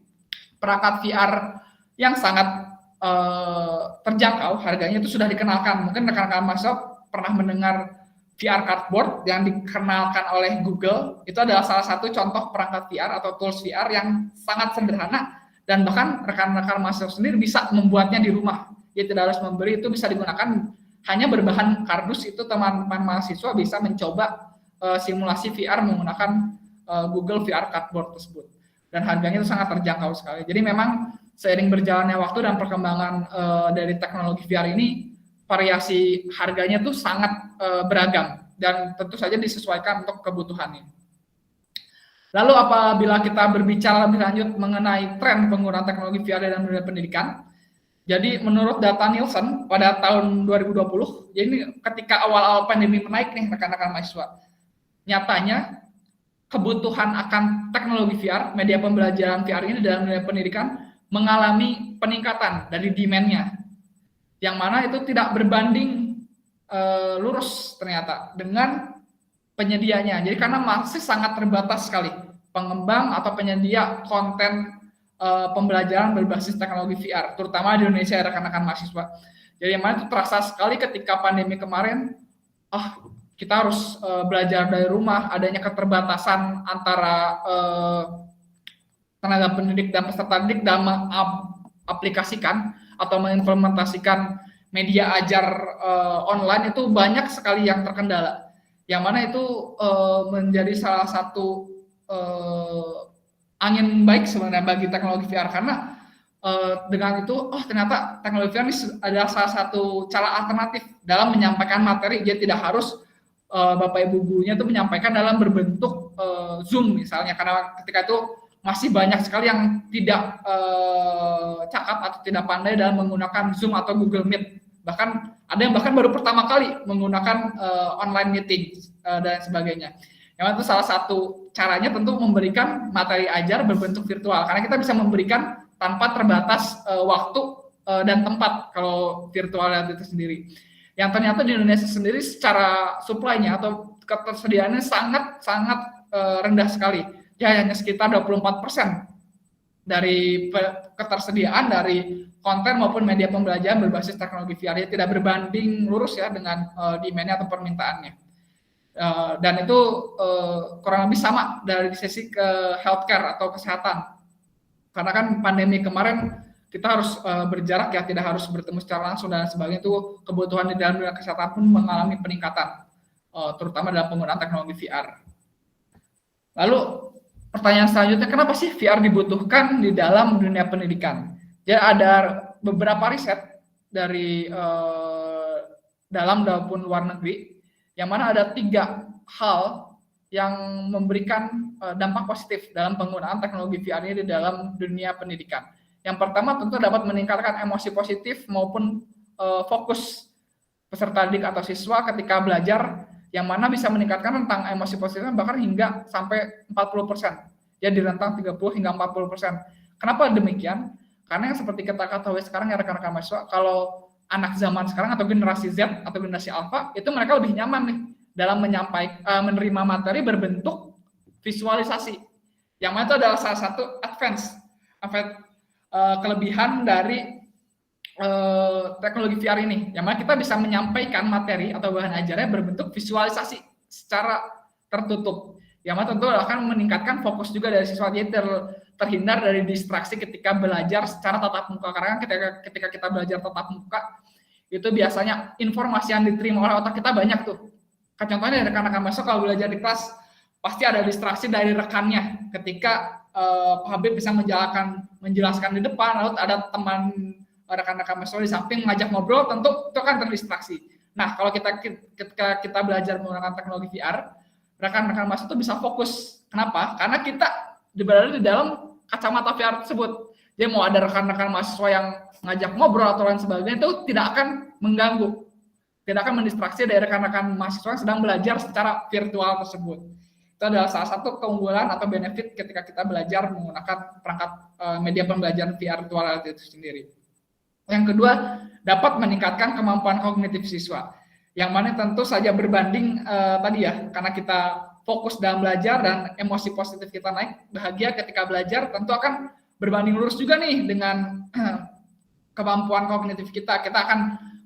perangkat VR yang sangat terjangkau harganya itu sudah dikenalkan. Mungkin rekan-rekan mahasiswa pernah mendengar VR Cardboard yang dikenalkan oleh Google. Itu adalah salah satu contoh perangkat VR atau tools VR yang sangat sederhana dan bahkan rekan-rekan mahasiswa sendiri bisa membuatnya di rumah. Jadi tidak harus membeli, itu bisa digunakan hanya berbahan kardus. Itu teman-teman mahasiswa bisa mencoba simulasi VR menggunakan Google VR Cardboard tersebut. Dan harganya itu sangat terjangkau sekali. Jadi memang seiring berjalannya waktu dan perkembangan dari teknologi VR ini, variasi harganya tuh sangat beragam dan tentu saja disesuaikan untuk kebutuhannya. Lalu apabila kita berbicara lebih lanjut mengenai tren penggunaan teknologi VR dalam dunia pendidikan, jadi menurut data Nielsen pada tahun 2020, jadi ini ketika awal-awal pandemi menaik nih rekan-rekan mahasiswa, nyatanya kebutuhan akan teknologi VR, media pembelajaran VR ini dalam dunia pendidikan mengalami peningkatan dari demand-nya, yang mana itu tidak berbanding lurus ternyata dengan penyedianya. Jadi karena masih sangat terbatas sekali pengembang atau penyedia konten pembelajaran berbasis teknologi VR, terutama di Indonesia rekan-rekan mahasiswa. Jadi yang mana itu terasa sekali ketika pandemi kemarin, kita harus belajar dari rumah, adanya keterbatasan antara tenaga pendidik dan peserta didik dalam mengaplikasikan atau mengimplementasikan media ajar online itu banyak sekali yang terkendala. Yang mana itu menjadi salah satu angin baik sebenarnya bagi teknologi VR, karena dengan itu ternyata teknologi VR ini adalah salah satu cara alternatif dalam menyampaikan materi. Dia tidak harus Bapak Ibu gurunya itu menyampaikan dalam berbentuk Zoom misalnya, karena ketika itu masih banyak sekali yang tidak cakap atau tidak pandai dalam menggunakan Zoom atau Google Meet. Bahkan ada yang baru pertama kali menggunakan online meeting dan sebagainya. Yang itu salah satu caranya tentu memberikan materi ajar berbentuk virtual, karena kita bisa memberikan tanpa terbatas waktu dan tempat kalau virtual itu sendiri. Yang ternyata di Indonesia sendiri secara supply-nya atau ketersediaannya sangat rendah sekali. Ya hanya sekitar 24% dari ketersediaan dari konten maupun media pembelajaran berbasis teknologi VR. Ya, tidak berbanding lurus ya dengan demand-nya atau permintaannya. Dan itu kurang lebih sama dari sisi ke healthcare atau kesehatan. Karena kan pandemi kemarin kita harus berjarak ya, tidak harus bertemu secara langsung dan sebagainya, itu kebutuhan di dalam dunia kesehatan pun mengalami peningkatan, terutama dalam penggunaan teknologi VR. Lalu pertanyaan selanjutnya, kenapa sih VR dibutuhkan di dalam dunia pendidikan? Jadi ada beberapa riset dari dalam maupun luar negeri, yang mana ada 3 hal yang memberikan dampak positif dalam penggunaan teknologi VR ini di dalam dunia pendidikan. Yang pertama tentu dapat meningkatkan emosi positif maupun fokus peserta didik atau siswa ketika belajar, yang mana bisa meningkatkan tentang emosi positifnya bahkan hingga sampai 40%. Ya di rentang 30 hingga 40%. Kenapa demikian? Karena yang seperti kita ketahui sekarang ya rekan-rekan mahasiswa, kalau anak zaman sekarang atau generasi Z atau generasi Alpha, itu mereka lebih nyaman nih dalam menerima materi berbentuk visualisasi. Yang mana itu adalah salah satu kelebihan dari teknologi VR ini, yang mana kita bisa menyampaikan materi atau bahan ajarnya berbentuk visualisasi secara tertutup, yang mana tentu akan meningkatkan fokus juga dari siswa, jadi terhindar dari distraksi ketika belajar secara tatap muka. Karena ketika kita belajar tatap muka, itu biasanya informasi yang diterima oleh otak kita banyak tuh. Contohnya rekan-rekan mahasiswa kalau belajar di kelas, pasti ada distraksi dari rekannya ketika Pak Habib bisa menjelaskan di depan, lalu ada teman rekan-rekan mahasiswa di samping ngajak ngobrol, tentu itu akan terdistraksi. Nah, kalau ketika kita belajar menggunakan teknologi VR, rekan-rekan mahasiswa itu bisa fokus. Kenapa? Karena kita berada di dalam kacamata VR tersebut. Jadi mau ada rekan-rekan mahasiswa yang ngajak ngobrol atau lain sebagainya, itu tidak akan mengganggu, tidak akan mendistraksi dari rekan-rekan mahasiswa yang sedang belajar secara virtual tersebut. Itu adalah salah satu keunggulan atau benefit ketika kita belajar menggunakan perangkat media pembelajaran VR virtual itu sendiri. Yang kedua, dapat meningkatkan kemampuan kognitif siswa, yang mana tentu saja berbanding tadi ya, karena kita fokus dalam belajar dan emosi positif kita naik, bahagia ketika belajar, tentu akan berbanding lurus juga nih dengan kemampuan kognitif kita. Kita akan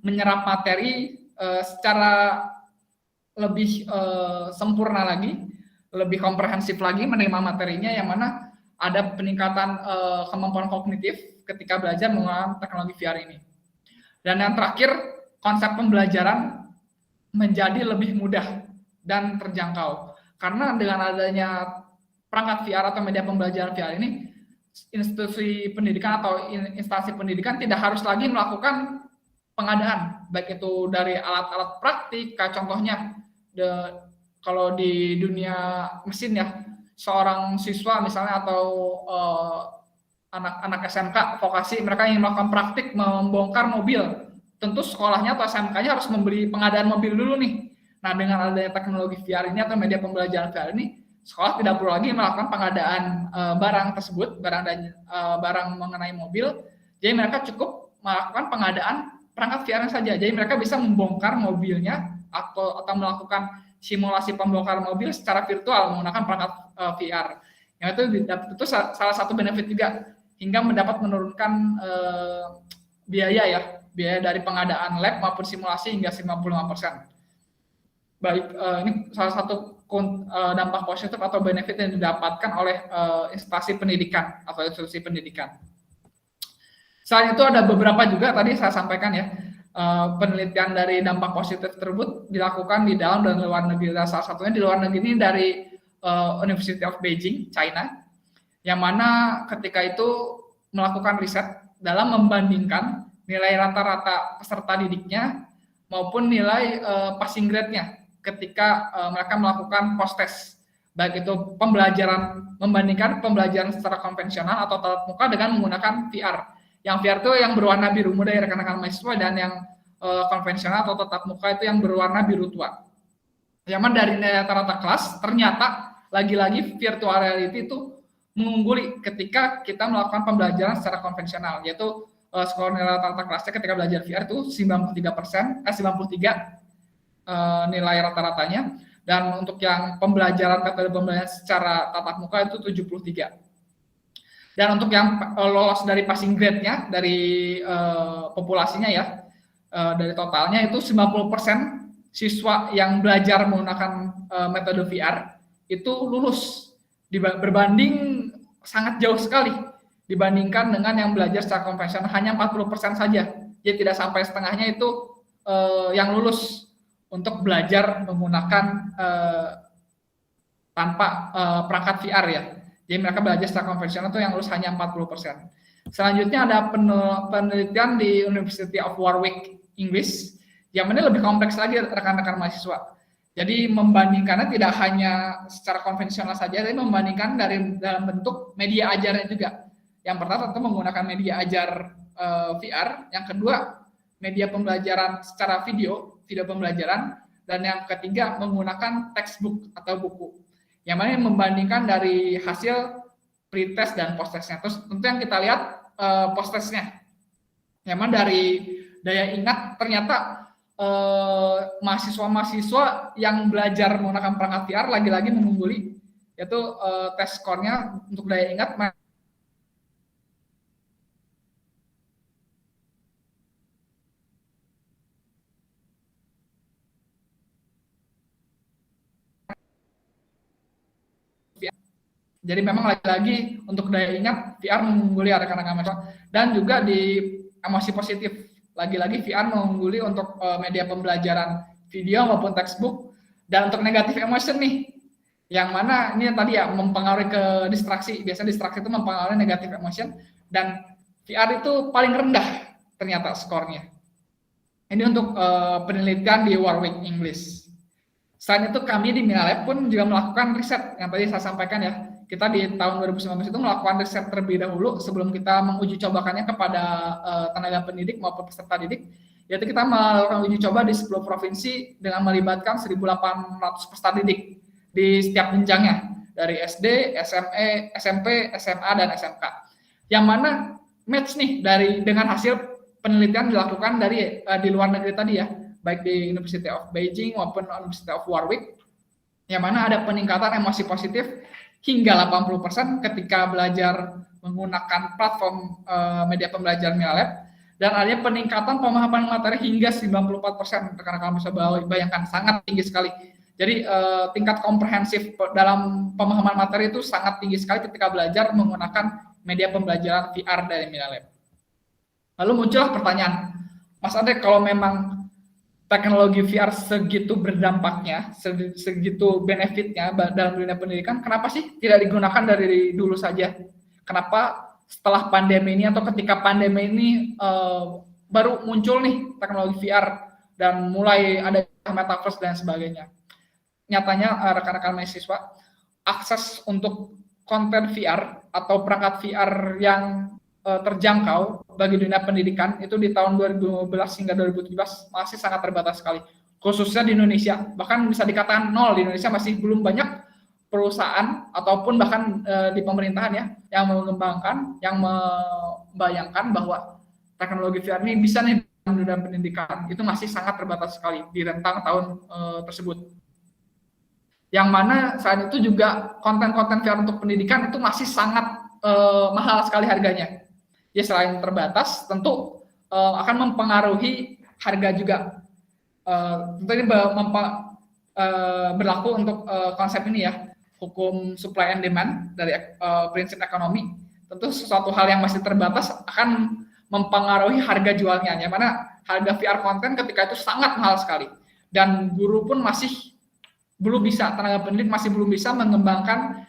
menyerap materi secara lebih sempurna lagi, lebih komprehensif lagi menerima materinya, yang mana ada peningkatan kemampuan kognitif ketika belajar menggunakan teknologi VR ini. Dan yang terakhir, konsep pembelajaran menjadi lebih mudah dan terjangkau. Karena dengan adanya perangkat VR atau media pembelajaran VR ini, institusi pendidikan atau instansi pendidikan tidak harus lagi melakukan pengadaan, baik itu dari alat-alat praktik, kayak contohnya kalau di dunia mesin ya, seorang siswa misalnya atau anak-anak SMK vokasi, mereka ingin melakukan praktik membongkar mobil, tentu sekolahnya atau SMK-nya harus membeli pengadaan mobil dulu nih. Nah, dengan adanya teknologi VR ini atau media pembelajaran VR ini, sekolah tidak perlu lagi melakukan pengadaan barang tersebut, barang mengenai mobil. Jadi mereka cukup melakukan pengadaan perangkat VR saja. Jadi mereka bisa membongkar mobilnya atau melakukan simulasi pembongkaran mobil secara virtual menggunakan perangkat VR. Yang itu salah satu benefit juga, hingga mendapat menurunkan biaya dari pengadaan lab maupun simulasi hingga 55%. Baik, ini salah satu dampak positif atau benefit yang didapatkan oleh instansi pendidikan atau institusi pendidikan. Selain itu ada beberapa juga tadi saya sampaikan ya, penelitian dari dampak positif tersebut dilakukan di dalam dan luar negeri. Salah satunya di luar negeri ini dari University of Beijing, China, yang mana ketika itu melakukan riset dalam membandingkan nilai rata-rata peserta didiknya maupun nilai passing grade-nya ketika mereka melakukan post-test, baik itu membandingkan pembelajaran secara konvensional atau tatap muka dengan menggunakan VR. Yang VR itu yang berwarna biru muda ya rekan-rekan mahasiswa, dan yang konvensional atau tatap muka itu yang berwarna biru tua. Yang mana dari nilai rata-rata kelas, ternyata lagi-lagi virtual reality itu mengungguli ketika kita melakukan pembelajaran secara konvensional, yaitu skor nilai rata-rata kelasnya ketika belajar VR itu 93%, 93 nilai rata-ratanya, dan untuk yang pembelajaran metode pembelajaran secara tatap muka itu 73. Dan untuk yang lolos dari passing grade-nya dari populasinya ya, dari totalnya itu 90% siswa yang belajar menggunakan metode VR itu lulus, berbanding sangat jauh sekali dibandingkan dengan yang belajar secara konvensional, hanya 40% saja. Jadi tidak sampai setengahnya itu yang lulus untuk belajar menggunakan tanpa perangkat VR ya. Jadi mereka belajar secara konvensional itu yang lulus hanya 40%. Selanjutnya ada penelitian di University of Warwick, Inggris, yang mana lebih kompleks lagi rekan-rekan mahasiswa. Jadi membandingkannya tidak hanya secara konvensional saja, tapi membandingkan dalam bentuk media ajarnya juga. Yang pertama tentu menggunakan media ajar VR, yang kedua media pembelajaran secara video pembelajaran, dan yang ketiga menggunakan textbook atau buku. Yang mana membandingkan dari hasil pretest dan post-testnya. Terus tentu yang kita lihat post-testnya. Yang mana dari daya ingat ternyata mahasiswa-mahasiswa yang belajar menggunakan perangkat VR lagi-lagi mengungguli, yaitu tes skornya untuk daya ingat Jadi memang lagi-lagi untuk daya ingat VR mengungguli rekan-rekan mahasiswa, dan juga di emosi positif lagi-lagi VR mengungguli untuk media pembelajaran video maupun textbook. Dan untuk negatif emotion nih, yang mana ini tadi ya mempengaruhi ke distraksi. Biasanya distraksi itu mempengaruhi negatif emotion, dan VR itu paling rendah ternyata skornya. Ini untuk penelitian di Warwick, Inggris. Selain itu kami di Minalab pun juga melakukan riset yang tadi saya sampaikan ya. Kita di tahun 2019 itu melakukan riset terlebih dahulu sebelum kita menguji cobakannya kepada tenaga pendidik maupun peserta didik. Yaitu kita melakukan uji coba di 10 provinsi dengan melibatkan 1.800 peserta didik di setiap jenjangnya, dari SD, SMP, SMA, dan SMK. Yang mana match nih dengan hasil penelitian dilakukan di luar negeri tadi ya, baik di University of Beijing maupun University of Warwick, yang mana ada peningkatan emosi positif hingga 80% ketika belajar menggunakan platform media pembelajaran Minalab, dan adanya peningkatan pemahaman materi hingga 94%. Rekan-rekan bisa bayangkan, sangat tinggi sekali. Jadi tingkat komprehensif dalam pemahaman materi itu sangat tinggi sekali ketika belajar menggunakan media pembelajaran VR dari Minalab. Lalu muncullah pertanyaan, Mas Andre, kalau memang teknologi VR segitu berdampaknya, segitu benefitnya dalam dunia pendidikan, kenapa sih tidak digunakan dari dulu saja? Kenapa setelah pandemi ini atau ketika pandemi ini baru muncul nih teknologi VR dan mulai ada metaverse dan sebagainya? Nyatanya rekan-rekan mahasiswa, akses untuk konten VR atau perangkat VR yang terjangkau bagi dunia pendidikan itu di tahun 2015 hingga 2017 masih sangat terbatas sekali, khususnya di Indonesia. Bahkan bisa dikatakan nol, di Indonesia masih belum banyak perusahaan ataupun bahkan di pemerintahan ya yang mengembangkan, yang membayangkan bahwa teknologi VR ini bisa nih dalam dunia pendidikan. Itu masih sangat terbatas sekali di rentang tahun tersebut. Yang mana saat itu juga konten-konten VR untuk pendidikan itu masih sangat mahal sekali harganya. Ya selain terbatas, tentu akan mempengaruhi harga juga. Tentu ini berlaku untuk konsep ini ya, hukum supply and demand dari prinsip ekonomi. Tentu sesuatu hal yang masih terbatas akan mempengaruhi harga jualnya, yang mana harga VR konten ketika itu sangat mahal sekali. Dan guru pun masih belum bisa, tenaga pendidik masih belum bisa mengembangkan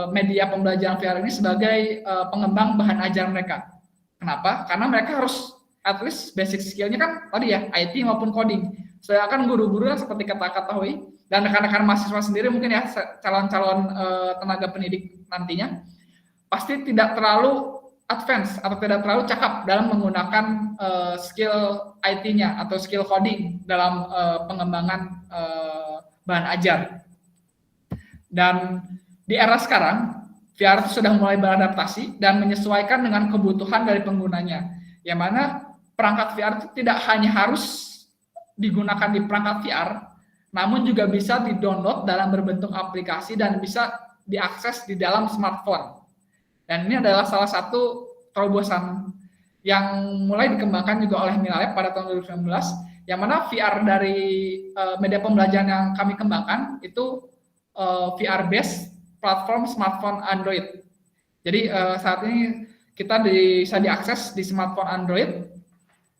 media pembelajaran VR ini sebagai pengembang bahan ajar mereka. Kenapa? Karena mereka harus at least basic skill-nya kan tadi ya, IT maupun coding. Sedangkan guru-guru yang seperti kita ketahui, dan rekan-rekan mahasiswa sendiri mungkin ya, calon-calon tenaga pendidik nantinya, pasti tidak terlalu advance atau tidak terlalu cakap dalam menggunakan skill IT-nya atau skill coding dalam pengembangan bahan ajar. Dan di era sekarang, VR sudah mulai beradaptasi dan menyesuaikan dengan kebutuhan dari penggunanya. Yang mana perangkat VR itu tidak hanya harus digunakan di perangkat VR, namun juga bisa di-download dalam berbentuk aplikasi dan bisa diakses di dalam smartphone. Dan ini adalah salah satu terobosan yang mulai dikembangkan juga oleh Minalab pada tahun 2019, yang mana VR dari media pembelajaran yang kami kembangkan itu VR based platform smartphone Android. Jadi saat ini kita bisa diakses di smartphone Android,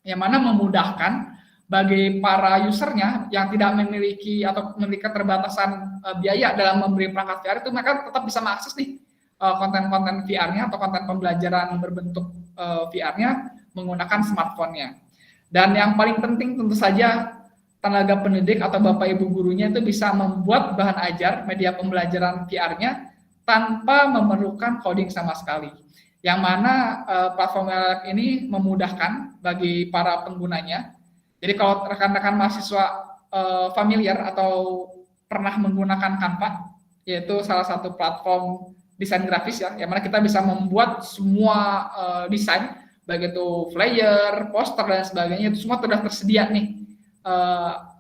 yang mana memudahkan bagi para usernya yang tidak memiliki atau memiliki keterbatasan biaya dalam membeli perangkat VR itu, mereka tetap bisa mengakses nih konten-konten VR-nya atau konten pembelajaran berbentuk VR-nya menggunakan smartphone-nya. Dan yang paling penting tentu saja tenaga pendidik atau bapak ibu gurunya itu bisa membuat bahan ajar media pembelajaran VR-nya tanpa memerlukan coding sama sekali. Yang mana platform ini memudahkan bagi para penggunanya. Jadi kalau rekan-rekan mahasiswa familiar atau pernah menggunakan Canva, yaitu salah satu platform desain grafis ya, yang mana kita bisa membuat semua desain, baik itu flyer, poster dan sebagainya, itu semua sudah tersedia nih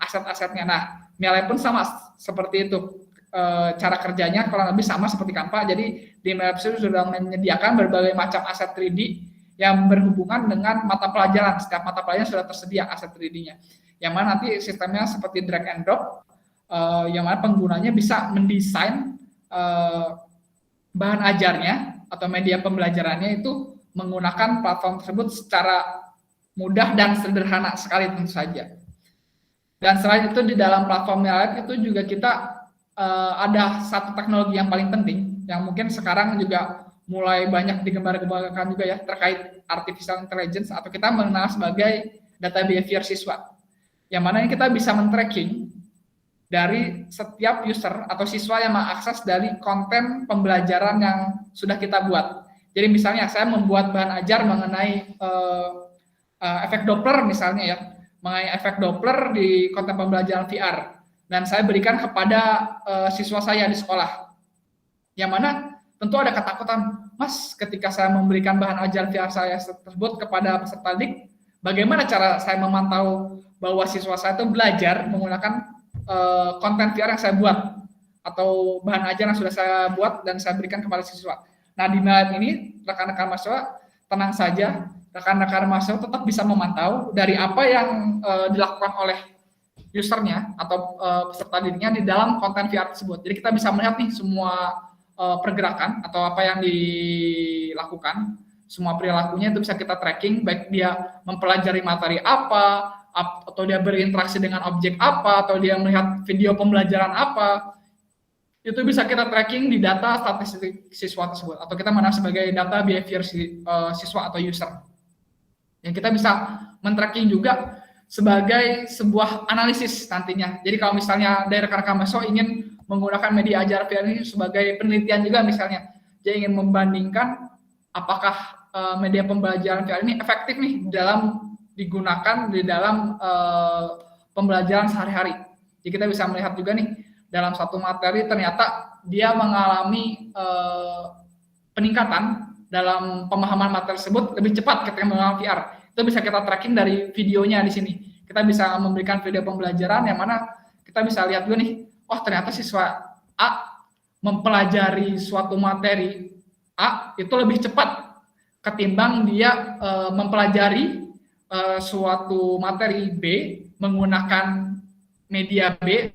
aset-asetnya. Nah, Minalab pun sama seperti itu, cara kerjanya kurang lebih sama seperti Canva. Jadi di Minalab sudah menyediakan berbagai macam aset 3D yang berhubungan dengan mata pelajaran. Setiap mata pelajaran sudah tersedia aset 3D-nya, yang mana nanti sistemnya seperti drag and drop, yang mana penggunanya bisa mendesain bahan ajarnya atau media pembelajarannya itu menggunakan platform tersebut secara mudah dan sederhana sekali tentu saja. Dan selain itu di dalam platform Minalab itu juga kita ada satu teknologi yang paling penting yang mungkin sekarang juga mulai banyak digembar-gembarkan juga ya, terkait artificial intelligence atau kita mengenal sebagai data behavior siswa. Yang mana kita bisa men-tracking dari setiap user atau siswa yang mengakses dari konten pembelajaran yang sudah kita buat. Jadi misalnya saya membuat bahan ajar mengenai efek Doppler misalnya ya, mengenai efek Doppler di konten pembelajaran VR, dan saya berikan kepada siswa saya di sekolah. Yang mana tentu ada ketakutan, Mas, ketika saya memberikan bahan ajar VR saya tersebut kepada peserta didik, bagaimana cara saya memantau bahwa siswa saya itu belajar menggunakan konten VR yang saya buat atau bahan ajar yang sudah saya buat dan saya berikan kepada siswa. Nah, di Minalab ini rekan-rekan mahasiswa tenang saja, rekan-rekan mahasiswa tetap bisa memantau dari apa yang dilakukan oleh usernya atau peserta didiknya di dalam konten VR tersebut. Jadi kita bisa melihat nih semua pergerakan atau apa yang dilakukan, semua perilakunya itu bisa kita tracking, baik dia mempelajari materi apa, atau dia berinteraksi dengan objek apa, atau dia melihat video pembelajaran apa, itu bisa kita tracking di data statistik siswa tersebut, atau kita mengenal sebagai data behavior siswa atau user. Yang kita bisa men-tracking juga sebagai sebuah analisis nantinya. Jadi kalau misalnya dari rekan-rekan mahasiswa ingin menggunakan media ajar VR ini sebagai penelitian juga misalnya, dia ingin membandingkan apakah media pembelajaran VR ini efektif nih dalam digunakan di dalam pembelajaran sehari-hari. Jadi kita bisa melihat juga nih dalam satu materi ternyata dia mengalami peningkatan dalam pemahaman materi tersebut lebih cepat ketika menggunakan VR. Itu bisa kita tracking dari videonya di sini. Kita bisa memberikan video pembelajaran yang mana kita bisa lihat juga nih, oh ternyata siswa A mempelajari suatu materi A itu lebih cepat ketimbang dia mempelajari suatu materi B menggunakan media B.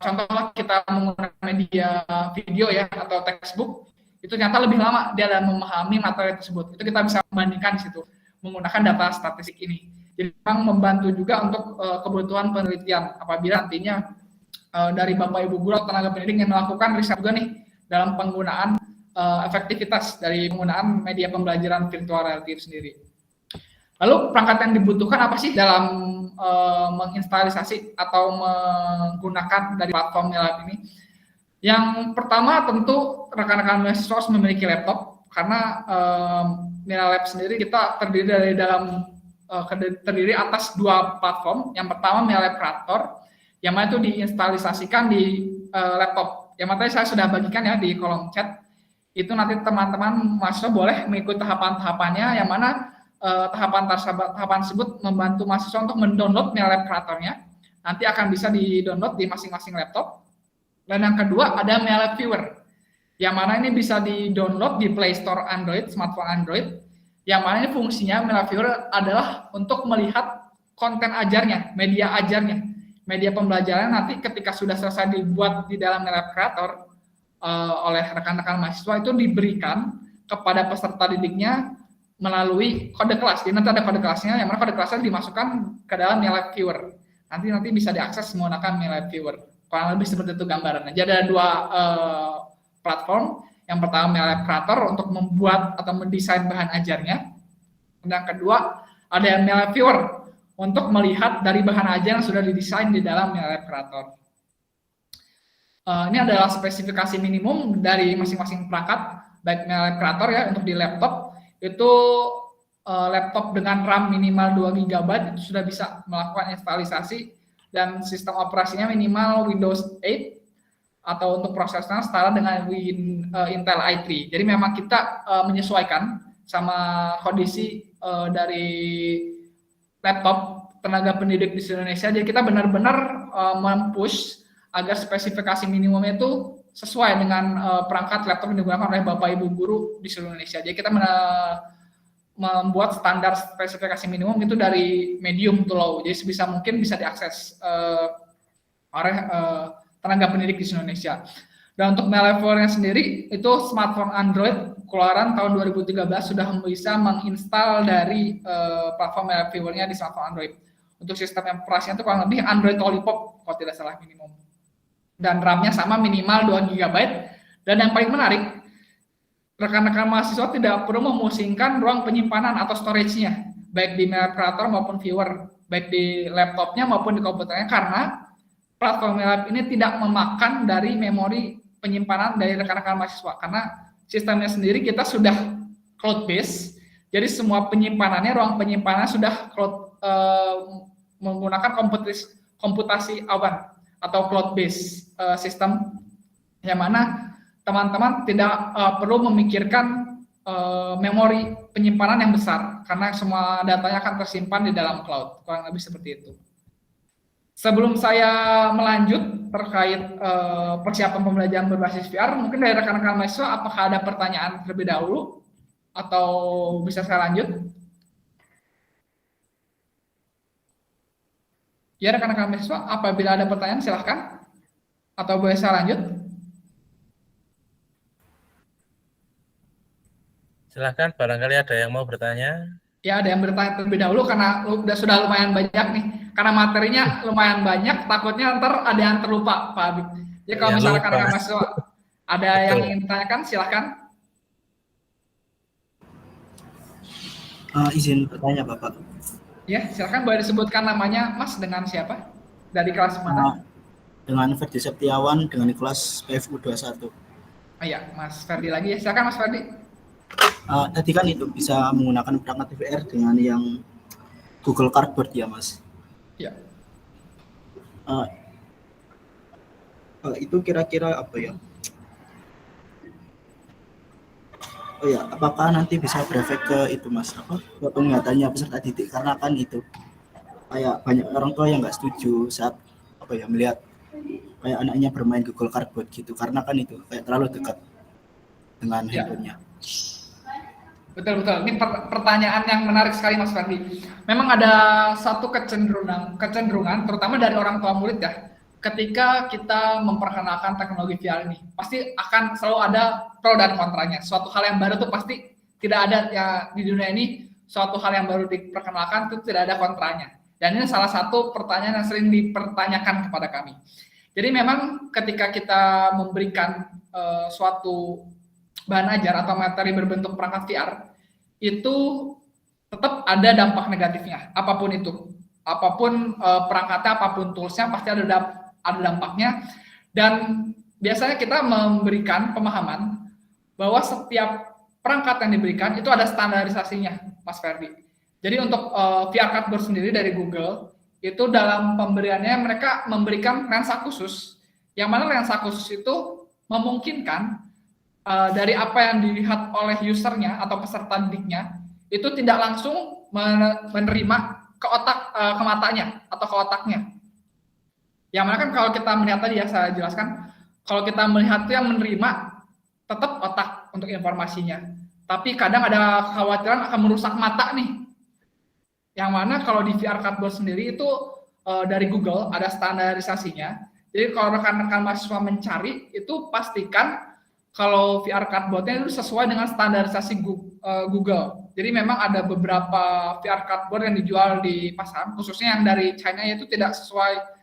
Contohnya kita menggunakan media video ya atau textbook, itu ternyata lebih lama dia dalam memahami materi tersebut. Itu kita bisa membandingkan di situ menggunakan data statistik ini. Jadi memang membantu juga untuk kebutuhan penelitian apabila nantinya dari Bapak Ibu guru atau tenaga pendidik yang melakukan riset juga nih dalam penggunaan efektivitas dari penggunaan media pembelajaran virtual reality itu sendiri. Lalu perangkat yang dibutuhkan apa sih dalam menginstalisasi atau menggunakan dari platform MILab ini? Yang pertama tentu rekan-rekan mahasiswa harus memiliki laptop, karena MILab sendiri kita terdiri atas dua platform. Yang pertama MILab Creator, yang mana itu diinstalisasikan di laptop. Yang mana saya sudah bagikan ya di kolom chat. Itu nanti teman-teman mahasiswa boleh mengikuti tahapan-tahapannya, yang mana tahapan tersebut membantu mahasiswa untuk mendownload MILab Creator-nya. Nanti akan bisa di-download di masing-masing laptop. Dan yang kedua ada MILab Viewer, yang mana ini bisa di-download di Play Store Android, smartphone Android, yang mana ini fungsinya MILab Viewer adalah untuk melihat konten ajarnya, media ajarnya, media pembelajaran nanti ketika sudah selesai dibuat di dalam MILab Creator oleh rekan-rekan mahasiswa itu diberikan kepada peserta didiknya melalui kode kelas. Jadi nanti ada kode kelasnya, yang mana kode kelasnya dimasukkan ke dalam MILab Viewer. Nanti bisa diakses menggunakan MILab Viewer. Kurang lebih seperti itu gambarannya. Jadi ada dua platform. Yang pertama MILab Creator untuk membuat atau mendesain bahan ajarnya. Dan yang kedua ada MILab Viewer untuk melihat dari bahan ajar yang sudah didesain di dalam MILab Creator. Ini adalah spesifikasi minimum dari masing-masing perangkat, baik MILab Creator ya untuk di laptop itu laptop dengan RAM minimal 2 GB itu sudah bisa melakukan instalisasi, dan sistem operasinya minimal Windows 8 atau untuk prosesnya setara dengan Intel i3. Jadi memang kita menyesuaikan sama kondisi dari laptop tenaga pendidik di Indonesia. Jadi kita benar-benar mempush agar spesifikasi minimumnya itu sesuai dengan perangkat laptop yang digunakan oleh Bapak Ibu guru di seluruh Indonesia. Jadi kita membuat standar spesifikasi minimum itu dari medium to low. Jadi sebisa mungkin bisa diakses oleh tenaga pendidik di Indonesia. Dan untuk MILab Viewer-nya sendiri itu smartphone Android keluaran tahun 2013 sudah bisa menginstal dari platform MILab Viewer-nya di smartphone Android. Untuk sistem operasinya itu kurang lebih Android Lollipop kalau tidak salah minimum. Dan RAM-nya sama minimal 2 GB. Dan yang paling menarik, rekan-rekan mahasiswa tidak perlu memusingkan ruang penyimpanan atau storage-nya, baik di MILab Creator maupun Viewer, baik di laptopnya maupun di komputernya, karena platform MILab ini tidak memakan dari memori penyimpanan dari rekan-rekan mahasiswa, karena sistemnya sendiri kita sudah cloud base, jadi semua penyimpanannya, ruang penyimpanan sudah cloud, menggunakan komputasi awan atau cloud base sistem, yang mana teman-teman tidak perlu memikirkan memori penyimpanan yang besar, karena semua datanya akan tersimpan di dalam cloud, kurang lebih seperti itu. Sebelum saya melanjut terkait persiapan pembelajaran berbasis VR, mungkin dari rekan-rekan mahasiswa apakah ada pertanyaan terlebih dahulu atau bisa saya lanjut? Ya rekan-rekan mahasiswa, apabila ada pertanyaan silahkan, atau boleh saya lanjut? Silahkan, barangkali ada yang mau bertanya. Ya ada yang bertanya terlebih dahulu karena sudah lumayan banyak nih. Karena materinya lumayan banyak, takutnya ntar ada yang terlupa, Pak Habib. Ya kalau Ya, misalkan lupa. rekan-rekan mahasiswa ada yang Betul. ingin ditanyakan, silahkan. Izin bertanya Bapak. Ya, silakan boleh disebutkan namanya, Mas, dengan siapa? Dari kelas mana? Dengan Ferdi Septiawan dengan kelas PFU 21. Oh iya, Mas Ferdi lagi ya. Silakan Mas Ferdi. Tadi kan itu bisa menggunakan perangkat DVR dengan yang Google Cardboard ya Mas. Ya. Itu kira-kira apa ya? Oh ya, apakah nanti bisa berefek ke itu Mas, apa ke penglihatannya peserta didik, karena kan itu kayak banyak orang tua yang nggak setuju saat apa ya melihat kayak anaknya bermain Google Cardboard gitu, karena kan itu kayak terlalu dekat dengan handphonenya. Betul. Ini pertanyaan yang menarik sekali Mas Ferdi. Memang ada satu kecenderungan terutama dari orang tua murid ya. Ketika kita memperkenalkan teknologi VR ini, pasti akan selalu ada pro dan kontranya. Suatu hal yang baru tuh pasti tidak ada ya di dunia ini, suatu hal yang baru diperkenalkan itu tidak ada kontranya. Dan ini salah satu pertanyaan yang sering dipertanyakan kepada kami. Jadi memang ketika kita memberikan suatu bahan ajar atau materi berbentuk perangkat VR, itu tetap ada dampak negatifnya, apapun itu. Apapun perangkatnya, apapun toolsnya, pasti ada dampaknya. Dan biasanya kita memberikan pemahaman bahwa setiap perangkat yang diberikan itu ada standarisasinya, Mas Ferdi. Jadi untuk VR Cardboard sendiri dari Google, itu dalam pemberiannya mereka memberikan lensa khusus, yang mana lensa khusus itu memungkinkan dari apa yang dilihat oleh usernya atau peserta didiknya, itu tidak langsung menerima ke matanya atau ke otaknya. Yang mana kan kalau kita melihat tadi ya saya jelaskan, kalau kita melihat itu yang menerima tetap otak untuk informasinya. Tapi kadang ada kekhawatiran akan merusak mata nih. Yang mana kalau di VR Cardboard sendiri itu dari Google ada standarisasinya. Jadi kalau rekan-rekan mahasiswa mencari itu pastikan kalau VR Cardboard-nya itu sesuai dengan standarisasi Google. Jadi memang ada beberapa VR Cardboard yang dijual di pasaran, khususnya yang dari China itu tidak sesuai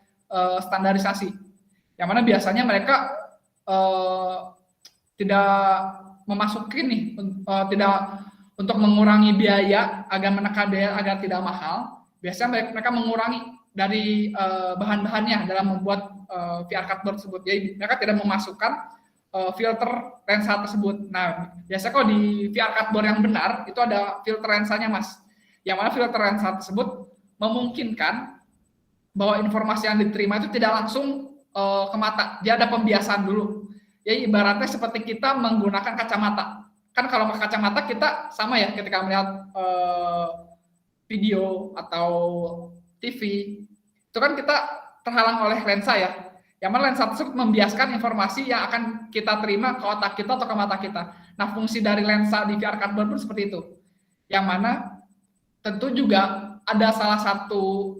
standarisasi. Yang mana biasanya mereka tidak memasuki nih, tidak untuk mengurangi biaya agar menekan biaya agar tidak mahal. Biasanya mereka mengurangi dari bahan-bahannya dalam membuat VR Cardboard tersebut. Jadi mereka tidak memasukkan filter lensa tersebut. Nah, biasanya kalau di VR Cardboard yang benar itu ada filter lensanya, Mas. Yang mana filter lensa tersebut memungkinkan bahwa informasi yang diterima itu tidak langsung ke mata. Dia ada pembiasan dulu. Jadi ibaratnya seperti kita menggunakan kacamata. Kan kalau pakai kacamata kita sama ya ketika melihat video atau TV. Itu kan kita terhalang oleh lensa ya. Yang mana lensa tersebut membiaskan informasi yang akan kita terima ke otak kita atau ke mata kita. Nah, fungsi dari lensa di VR Cardboard pun seperti itu. Yang mana tentu juga ada salah satu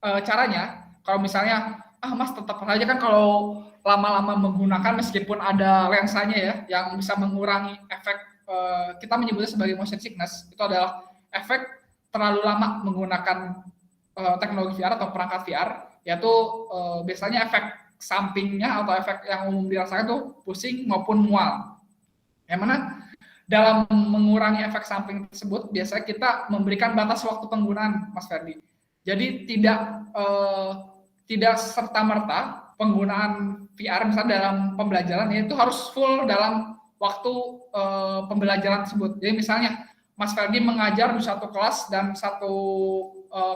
caranya, kalau misalnya, Mas tetap saja kan kalau lama-lama menggunakan meskipun ada lensanya ya, yang bisa mengurangi efek, kita menyebutnya sebagai motion sickness, itu adalah efek terlalu lama menggunakan teknologi VR atau perangkat VR, yaitu biasanya efek sampingnya atau efek yang umum dirasakan itu pusing maupun mual. Yang mana dalam mengurangi efek samping tersebut biasanya kita memberikan batas waktu penggunaan, Mas Ferdi. Jadi tidak serta-merta penggunaan VR misalnya dalam pembelajaran itu harus full dalam waktu pembelajaran tersebut. Jadi misalnya Mas Ferdi mengajar di satu kelas dan satu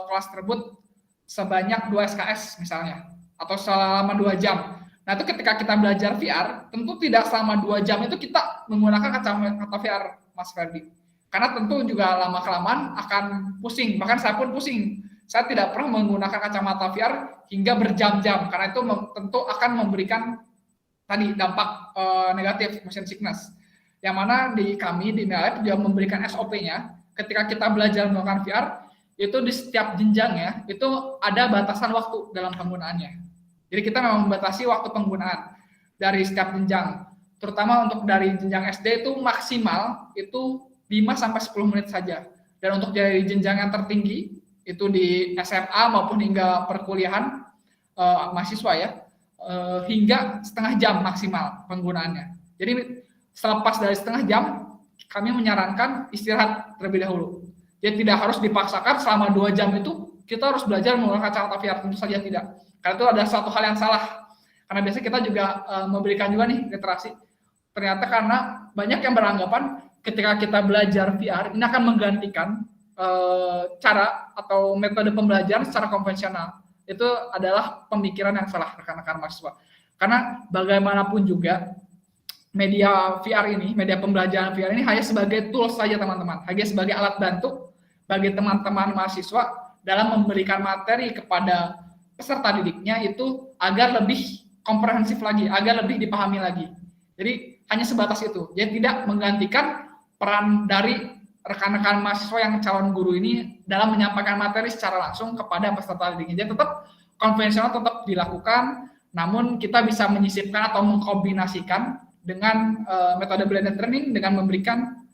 kelas tersebut sebanyak 2 SKS misalnya, atau selama 2 jam. Nah itu ketika kita belajar VR, tentu tidak selama 2 jam itu kita menggunakan kacamata VR, Mas Ferdi. Karena tentu juga lama-kelamaan akan pusing, bahkan saya pun pusing. Saya tidak pernah menggunakan kacamata VR hingga berjam-jam, karena itu tentu akan memberikan tadi dampak negatif, motion sickness. Yang mana di kami, di Nilab, juga memberikan SOP-nya, ketika kita belajar menggunakan VR, itu di setiap jenjangnya itu ada batasan waktu dalam penggunaannya. Jadi kita memang membatasi waktu penggunaan dari setiap jenjang. Terutama untuk dari jenjang SD itu maksimal itu 5 sampai 10 menit saja. Dan untuk dari jenjang yang tertinggi itu di SMA maupun hingga perkuliahan mahasiswa ya, hingga setengah jam maksimal penggunaannya. Jadi selepas dari setengah jam kami menyarankan istirahat terlebih dahulu. Jadi tidak harus dipaksakan selama 2 jam itu kita harus belajar menggunakan kacamata VR, tentu saja tidak. Karena itu ada suatu hal yang salah. Karena biasanya kita juga memberikan juga nih literasi. Ternyata karena banyak yang beranggapan ketika kita belajar VR ini akan menggantikan cara atau metode pembelajaran secara konvensional. Itu adalah pemikiran yang salah rekan-rekan mahasiswa. Karena bagaimanapun juga media VR ini, media pembelajaran VR ini hanya sebagai tools saja teman-teman, hanya sebagai alat bantu bagi teman-teman mahasiswa dalam memberikan materi kepada peserta didiknya itu agar lebih komprehensif lagi, agar lebih dipahami lagi. Jadi hanya sebatas itu. Jadi tidak menggantikan peran dari rekan-rekan mahasiswa yang calon guru ini dalam menyampaikan materi secara langsung kepada peserta didiknya. Jadi tetap konvensional tetap dilakukan, namun kita bisa menyisipkan atau mengkombinasikan dengan metode blended learning dengan memberikan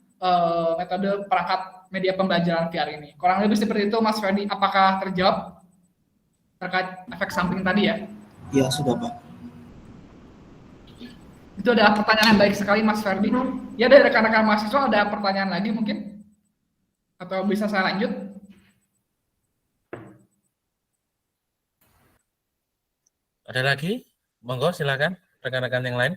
metode perangkat media pembelajaran VR ini. Kurang lebih seperti itu Mas Ferdi. Apakah terjawab terkait efek samping tadi ya? Iya, sudah Pak. Itu adalah pertanyaan yang baik sekali Mas Ferdi. Ya, dari rekan-rekan mahasiswa ada pertanyaan lagi mungkin? Atau bisa saya lanjut? Ada lagi? Monggo silakan rekan-rekan yang lain.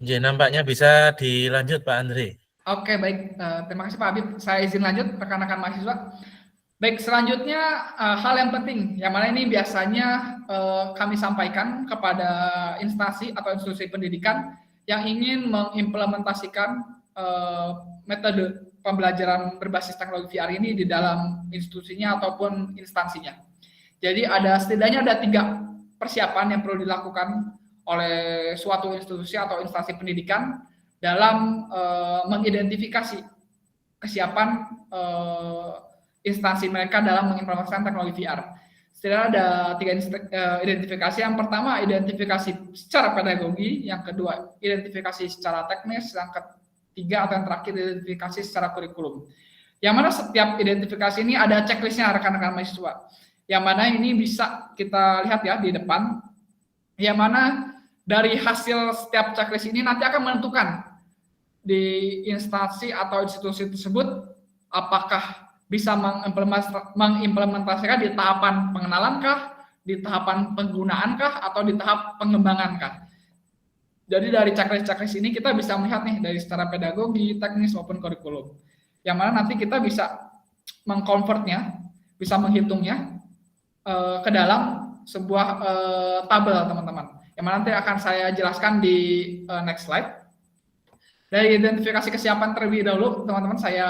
Ya, nampaknya bisa dilanjut Pak Andre. Oke, baik. Terima kasih Pak Habib. Saya izin lanjut rekan-rekan mahasiswa. Baik, selanjutnya hal yang penting, yang mana ini biasanya kami sampaikan kepada instansi atau institusi pendidikan yang ingin mengimplementasikan metode pembelajaran berbasis teknologi VR ini di dalam institusinya ataupun instansinya. Jadi setidaknya ada 3 persiapan yang perlu dilakukan oleh suatu institusi atau instansi pendidikan dalam mengidentifikasi kesiapan instansi mereka dalam mengimplementasikan teknologi VR. Setidaknya ada 3 identifikasi. Yang pertama, identifikasi secara pedagogi. Yang kedua, identifikasi secara teknis. Yang ketiga atau yang terakhir, identifikasi secara kurikulum. Yang mana setiap identifikasi ini ada checklistnya rekan-rekan mahasiswa. Yang mana ini bisa kita lihat ya di depan. Yang mana dari hasil setiap checklist ini nanti akan menentukan di instansi atau institusi tersebut apakah bisa mengimplementasikan di tahapan pengenalankah, di tahapan penggunaankah, atau di tahap pengembangankah. Jadi dari checklist-checklist ini kita bisa melihat nih dari secara pedagogi, teknis maupun kurikulum. Yang mana nanti kita bisa mengkonvertnya, bisa menghitungnya ke dalam sebuah tabel teman-teman. Yang mana nanti akan saya jelaskan di next slide. Dari identifikasi kesiapan terlebih dahulu, teman-teman saya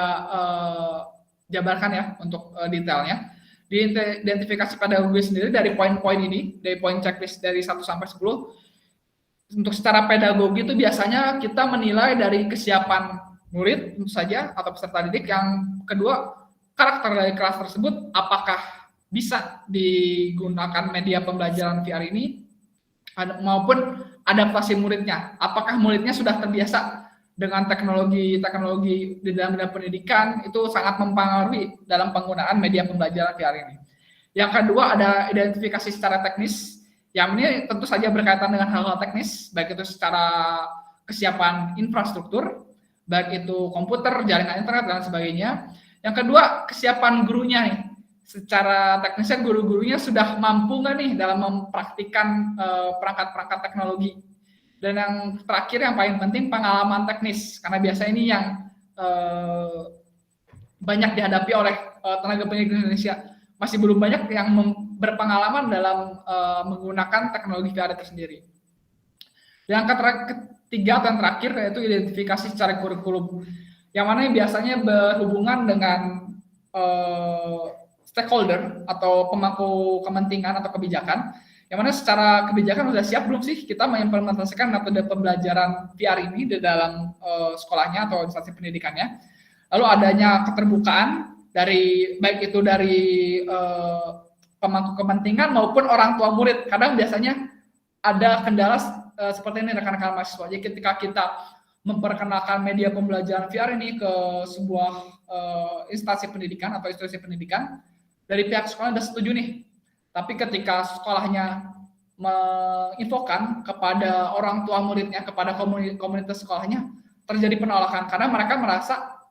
jabarkan ya untuk detailnya. Di identifikasi pedagogi sendiri dari poin-poin ini, dari poin checklist dari 1 sampai 10, untuk secara pedagogi itu biasanya kita menilai dari kesiapan murid tentu saja atau peserta didik. Yang kedua, karakter dari kelas tersebut apakah bisa digunakan media pembelajaran VR ini maupun adaptasi muridnya. Apakah muridnya sudah terbiasa dengan teknologi di dalam bidang pendidikan, itu sangat mempengaruhi dalam penggunaan media pembelajaran VR ini. Yang kedua ada identifikasi secara teknis, yang ini tentu saja berkaitan dengan hal-hal teknis, baik itu secara kesiapan infrastruktur, baik itu komputer, jaringan internet, dan sebagainya. Yang kedua, kesiapan gurunya nih. Secara teknisnya guru-gurunya sudah mampu nggak nih dalam mempraktikkan perangkat-perangkat teknologi. Dan yang terakhir yang paling penting pengalaman teknis, karena biasa ini yang banyak dihadapi oleh tenaga pendidik Indonesia. Masih belum banyak yang berpengalaman dalam menggunakan teknologi VR itu sendiri. Dan yang ketiga atau yang terakhir yaitu identifikasi secara kurikulum, yang mana biasanya berhubungan dengan stakeholder atau pemangku kepentingan atau kebijakan. Yang mana secara kebijakan sudah siap belum sih kita mengimplementasikan metode pembelajaran VR ini di dalam sekolahnya atau instansi pendidikannya. lalu adanya keterbukaan dari baik itu dari pemangku kepentingan maupun orang tua murid. Kadang biasanya ada kendala seperti ini rekan-rekan mahasiswa. Jadi ketika kita memperkenalkan media pembelajaran VR ini ke sebuah instansi pendidikan atau institusi pendidikan, dari pihak sekolah sudah setuju nih. Tapi ketika sekolahnya menginfokan kepada orang tua muridnya, kepada komunitas sekolahnya, terjadi penolakan karena mereka merasa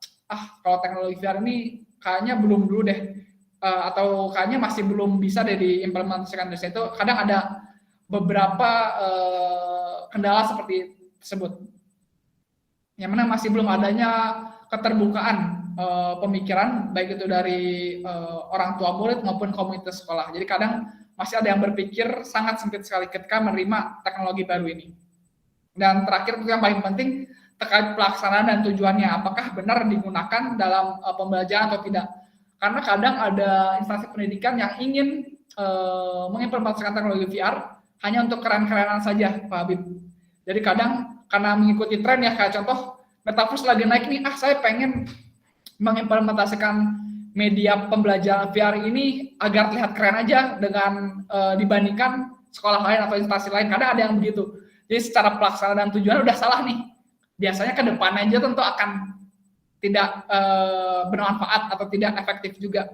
kalau teknologi VR ini kayaknya belum dulu deh, atau kayaknya masih belum bisa deh diimplementasikan di situ. Kadang ada beberapa kendala seperti tersebut, yang mana masih belum adanya keterbukaan pemikiran baik itu dari orang tua murid maupun komunitas sekolah. Jadi kadang masih ada yang berpikir sangat sempit sekali ketika menerima teknologi baru ini. Dan terakhir yang paling penting terkait pelaksanaan dan tujuannya, apakah benar digunakan dalam pembelajaran atau tidak. Karena kadang ada instansi pendidikan yang ingin mengimplementasikan teknologi VR hanya untuk keren-kerenan saja, Pak Habib. Jadi kadang karena mengikuti tren ya, kayak contoh Metaverse lagi naik nih, saya pengen mengimplementasikan media pembelajaran VR ini agar terlihat keren aja dengan dibandingkan sekolah lain atau instansi lain. Kadang ada yang begitu. Jadi secara pelaksanaan dan tujuan udah salah nih. Biasanya ke depannya aja tentu akan tidak bermanfaat atau tidak efektif juga.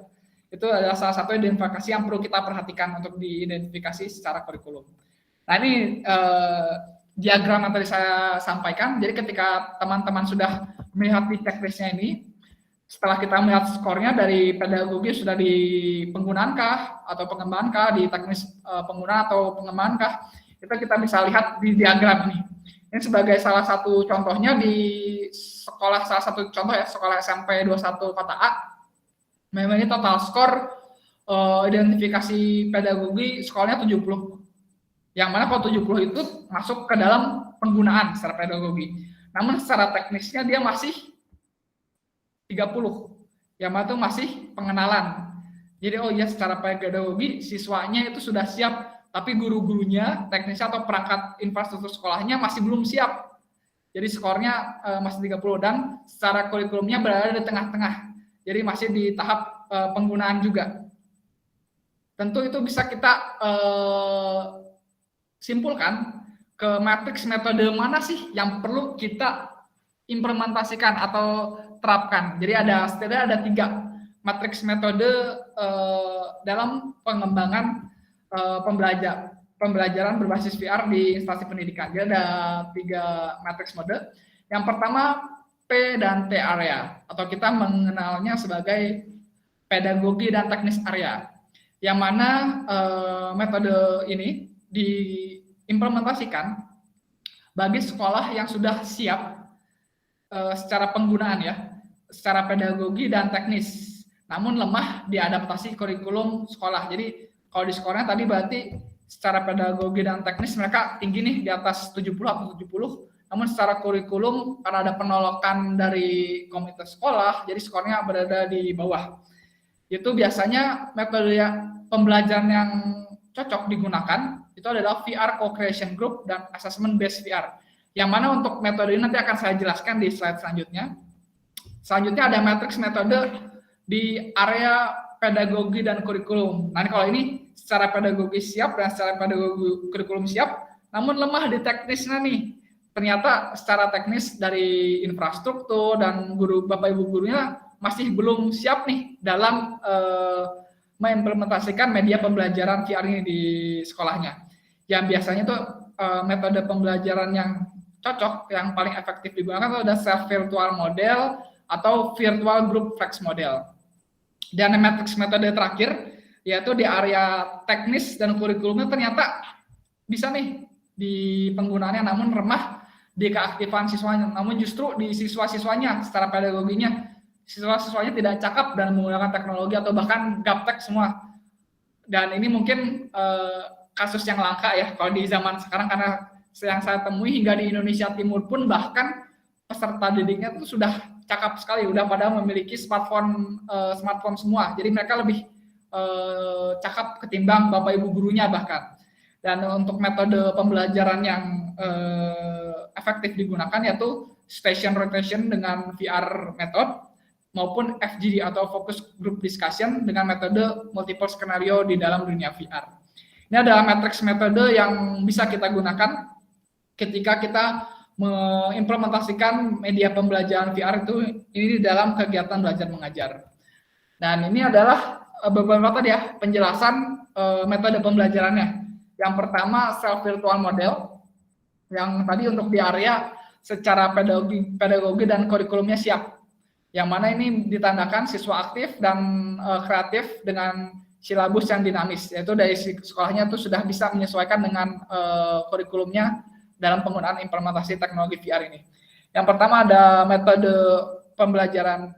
Itu adalah salah satu identifikasi yang perlu kita perhatikan untuk diidentifikasi secara kurikulum. Nah ini diagram yang tadi saya sampaikan. Jadi ketika teman-teman sudah melihat di checklistnya ini, setelah kita melihat skornya dari pedagogi sudah di penggunaankah atau pengembangankah, di teknis penggunaan atau pengembangankah, itu kita bisa lihat di diagram ini. Ini sebagai salah satu contohnya di sekolah, salah satu contoh ya, sekolah SMP 21 Kota A. Memang ini total skor identifikasi pedagogi skornya 70. Yang mana kalau 70 itu masuk ke dalam penggunaan secara pedagogi. Namun secara teknisnya dia masih 30. Yang mana itu masih pengenalan. Jadi oh ya secara pedagogi siswanya itu sudah siap, tapi guru-gurunya, teknisnya atau perangkat infrastruktur sekolahnya masih belum siap. Jadi skornya masih 30 dan secara kurikulumnya berada di tengah-tengah. Jadi masih di tahap penggunaan juga. Tentu itu bisa kita simpulkan ke matriks metode mana sih yang perlu kita implementasikan atau terapkan. Jadi setidaknya ada 3 matriks metode dalam pengembangan pembelajaran berbasis VR di instansi pendidikan. Jadi ada 3 matriks mode. Yang pertama P dan T area, atau kita mengenalnya sebagai pedagogi dan teknis area. Yang mana metode ini diimplementasikan bagi sekolah yang sudah siap secara penggunaan ya, secara pedagogi dan teknis, namun lemah di adaptasi kurikulum sekolah. Jadi kalau di sekolahnya tadi berarti secara pedagogi dan teknis mereka tinggi nih di atas 70 atau 70, namun secara kurikulum karena ada penolakan dari komunitas sekolah, jadi skornya berada di bawah. Itu biasanya metode pembelajaran yang cocok digunakan itu adalah VR Co-Creation Group dan Assessment Based VR. Yang mana untuk metode ini nanti akan saya jelaskan di slide selanjutnya. Selanjutnya ada matriks metode di area pedagogi dan kurikulum. Nah, kalau ini secara pedagogi siap dan secara pedagogi kurikulum siap, namun lemah di teknisnya nih. Ternyata secara teknis dari infrastruktur dan Bapak Ibu gurunya masih belum siap nih dalam mengimplementasikan media pembelajaran VR ini di sekolahnya. Yang biasanya tuh metode pembelajaran yang cocok, yang paling efektif digunakan itu ada self virtual model atau virtual group flex model. Dan matriks metode terakhir yaitu di area teknis dan kurikulumnya ternyata bisa nih di penggunaannya, namun remah di keaktifan siswanya. Namun justru di siswa-siswanya secara pedagoginya siswa-siswanya tidak cakap dan menggunakan teknologi atau bahkan gaptek semua. Dan ini mungkin kasus yang langka ya kalau di zaman sekarang, karena yang saya temui hingga di Indonesia Timur pun bahkan peserta didiknya itu sudah cakap sekali, udah pada memiliki smartphone semua. Jadi mereka lebih cakap ketimbang Bapak Ibu gurunya bahkan. Dan untuk metode pembelajaran yang efektif digunakan yaitu station rotation dengan VR method maupun FGD atau Focus Group Discussion dengan metode multiple skenario di dalam dunia VR. Ini adalah matriks metode yang bisa kita gunakan ketika kita mengimplementasikan media pembelajaran VR ini di dalam kegiatan belajar mengajar. Dan ini adalah beberapa tadi ya penjelasan metode pembelajarannya. Yang pertama self virtual model, yang tadi untuk di area secara pedagogi dan kurikulumnya siap. Yang mana ini ditandakan siswa aktif dan kreatif dengan silabus yang dinamis, yaitu dari sekolahnya itu sudah bisa menyesuaikan dengan kurikulumnya dalam penggunaan implementasi teknologi VR ini. Yang pertama ada metode pembelajaran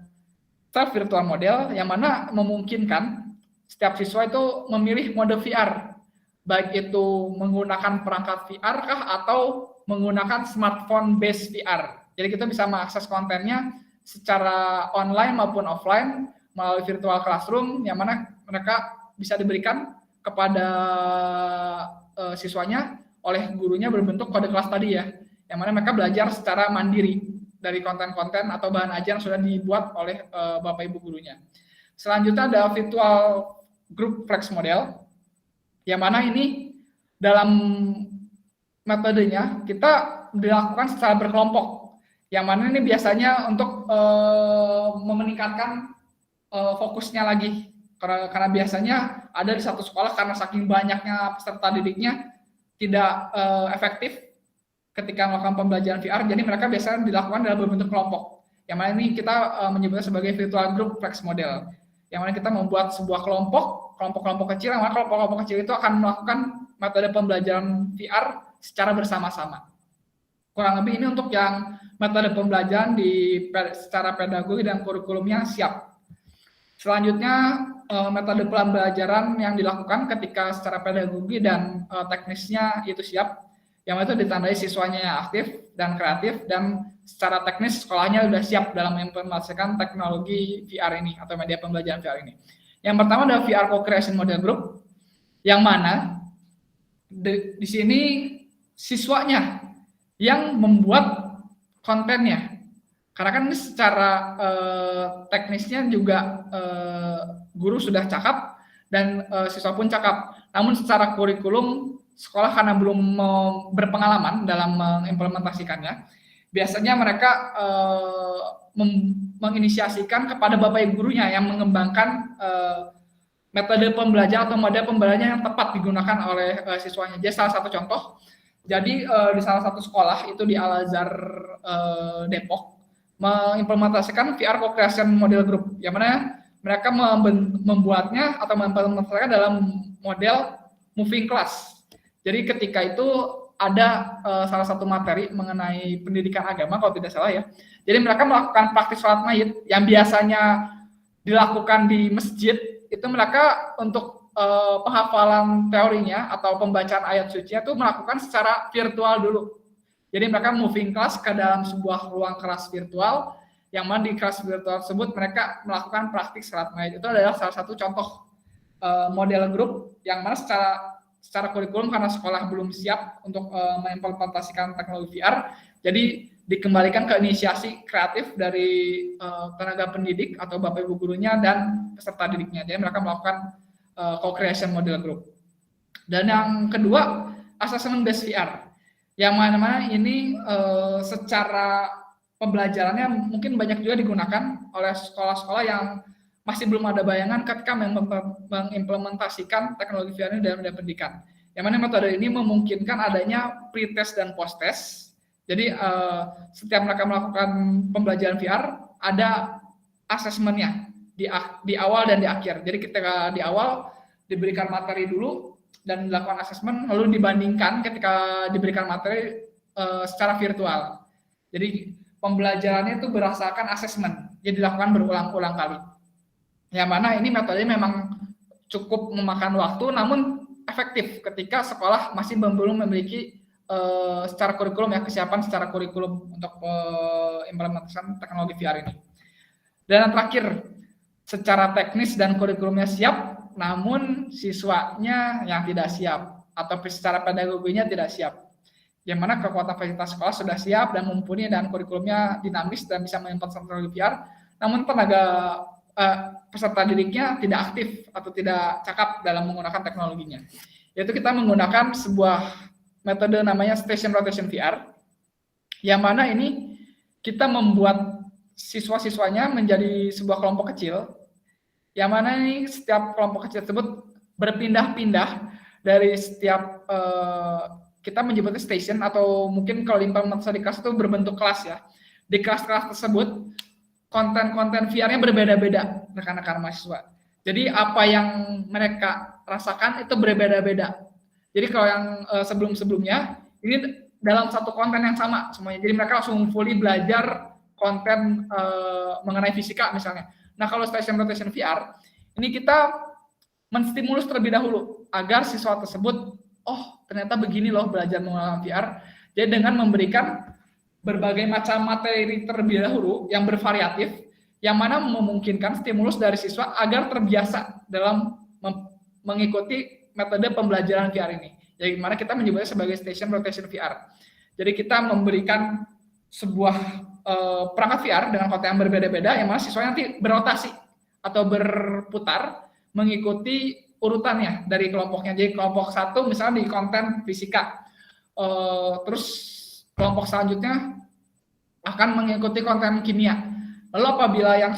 self virtual model, yang mana memungkinkan setiap siswa itu memilih mode VR, baik itu menggunakan perangkat VR kah atau menggunakan smartphone based VR. Jadi kita bisa mengakses kontennya secara online maupun offline melalui virtual classroom, yang mana mereka bisa diberikan kepada siswanya oleh gurunya berbentuk kode kelas tadi ya, yang mana mereka belajar secara mandiri dari konten-konten atau bahan ajar yang sudah dibuat oleh Bapak Ibu gurunya. Selanjutnya ada virtual group flex model, yang mana ini dalam metodenya kita dilakukan secara berkelompok, yang mana ini biasanya untuk meningkatkan fokusnya lagi, karena biasanya ada di satu sekolah karena saking banyaknya peserta didiknya tidak efektif ketika melakukan pembelajaran VR, jadi mereka biasanya dilakukan dalam berbentuk kelompok, yang mana ini kita menyebutnya sebagai virtual group flex model, yang mana kita membuat sebuah kelompok-kelompok kecil, yang mana kelompok-kelompok kecil itu akan melakukan metode pembelajaran VR secara bersama-sama. Kurang lebih ini untuk yang metode pembelajaran secara pedagogi dan kurikulumnya siap. Selanjutnya metode pembelajaran yang dilakukan ketika secara pedagogi dan teknisnya itu siap, yang itu ditandai siswanya yang aktif dan kreatif, dan secara teknis sekolahnya sudah siap dalam mengimplementasikan teknologi VR ini atau media pembelajaran VR ini. Yang pertama adalah VR Co-Creation Model Group, yang mana di sini siswanya yang membuat kontennya, karena kan ini secara teknisnya juga guru sudah cakap dan siswa pun cakap, namun secara kurikulum sekolah karena belum berpengalaman dalam mengimplementasikannya, biasanya mereka menginisiasikan kepada Bapak Ibu gurunya yang mengembangkan metode pembelajaran atau model pembelajaran yang tepat digunakan oleh siswanya. Jadi salah satu contoh, jadi di salah satu sekolah itu di Al-Azhar Depok mengimplementasikan VR Co-Creation Model Group, yang mana mereka membuatnya atau mengimplementasikan dalam model moving class. Jadi ketika itu ada salah satu materi mengenai pendidikan agama kalau tidak salah ya. Jadi mereka melakukan praktik sholat mayit yang biasanya dilakukan di masjid, itu mereka untuk penghafalan teorinya atau pembacaan ayat suci itu melakukan secara virtual dulu. Jadi mereka moving class ke dalam sebuah ruang kelas virtual, yang mana di kelas virtual tersebut mereka melakukan praktik sholat mayit. Itu adalah salah satu contoh model grup yang mana secara kurikulum karena sekolah belum siap untuk mengimplementasikan teknologi VR, jadi dikembalikan ke inisiasi kreatif dari tenaga pendidik atau Bapak Ibu gurunya dan peserta didiknya. Jadi mereka melakukan co-creation model group. Dan yang kedua, assessment based VR, yang mana ini secara pembelajarannya mungkin banyak juga digunakan oleh sekolah-sekolah yang masih belum ada bayangan ketika mengimplementasikan teknologi VR ini dalam pendidikan. Yang mana metode ini memungkinkan adanya pre-test dan post-test. Jadi setiap mereka melakukan pembelajaran VR, ada asesmennya di awal dan di akhir. Jadi ketika di awal diberikan materi dulu dan dilakukan asesmen, lalu dibandingkan ketika diberikan materi secara virtual. Jadi pembelajarannya itu berdasarkan asesmen, jadi dilakukan berulang-ulang kali. Yang mana ini metode memang cukup memakan waktu, namun efektif ketika sekolah masih belum memiliki secara kurikulum kesiapan secara kurikulum untuk implementasi teknologi VR ini. Dan yang terakhir, secara teknis dan kurikulumnya siap, namun siswanya yang tidak siap atau secara pedagoginya tidak siap. Yang mana kekuatan fasilitas sekolah sudah siap dan mumpuni dan kurikulumnya dinamis dan bisa mengimplementasikan teknologi VR, namun peserta didiknya tidak aktif atau tidak cakap dalam menggunakan teknologinya. Yaitu kita menggunakan sebuah metode namanya Station Rotation VR, yang mana ini kita membuat siswa-siswanya menjadi sebuah kelompok kecil, yang mana ini setiap kelompok kecil tersebut berpindah-pindah dari setiap kita menyebutnya station, atau mungkin kalau implementasi di kelas itu berbentuk kelas ya. Di kelas-kelas tersebut konten-konten VR-nya berbeda-beda rekan-rekan mahasiswa. Jadi apa yang mereka rasakan itu berbeda-beda. Jadi kalau yang sebelum-sebelumnya ini dalam satu konten yang sama semuanya. Jadi mereka langsung fully belajar konten mengenai fisika misalnya. Nah, kalau Station Rotation VR, ini kita menstimulus terlebih dahulu agar siswa tersebut, oh ternyata begini loh belajar menggunakan VR. Jadi dengan memberikan berbagai macam materi terlebih dahulu yang bervariatif, yang mana memungkinkan stimulus dari siswa agar terbiasa dalam mengikuti metode pembelajaran VR ini. Jadi mana kita menyebutnya sebagai Station Rotation VR. Jadi kita memberikan sebuah perangkat VR dengan konten yang berbeda-beda, yang mana siswa nanti berotasi atau berputar mengikuti urutannya dari kelompoknya. Jadi kelompok satu misalnya di konten fisika, terus kelompok selanjutnya akan mengikuti konten kimia. Lalu apabila yang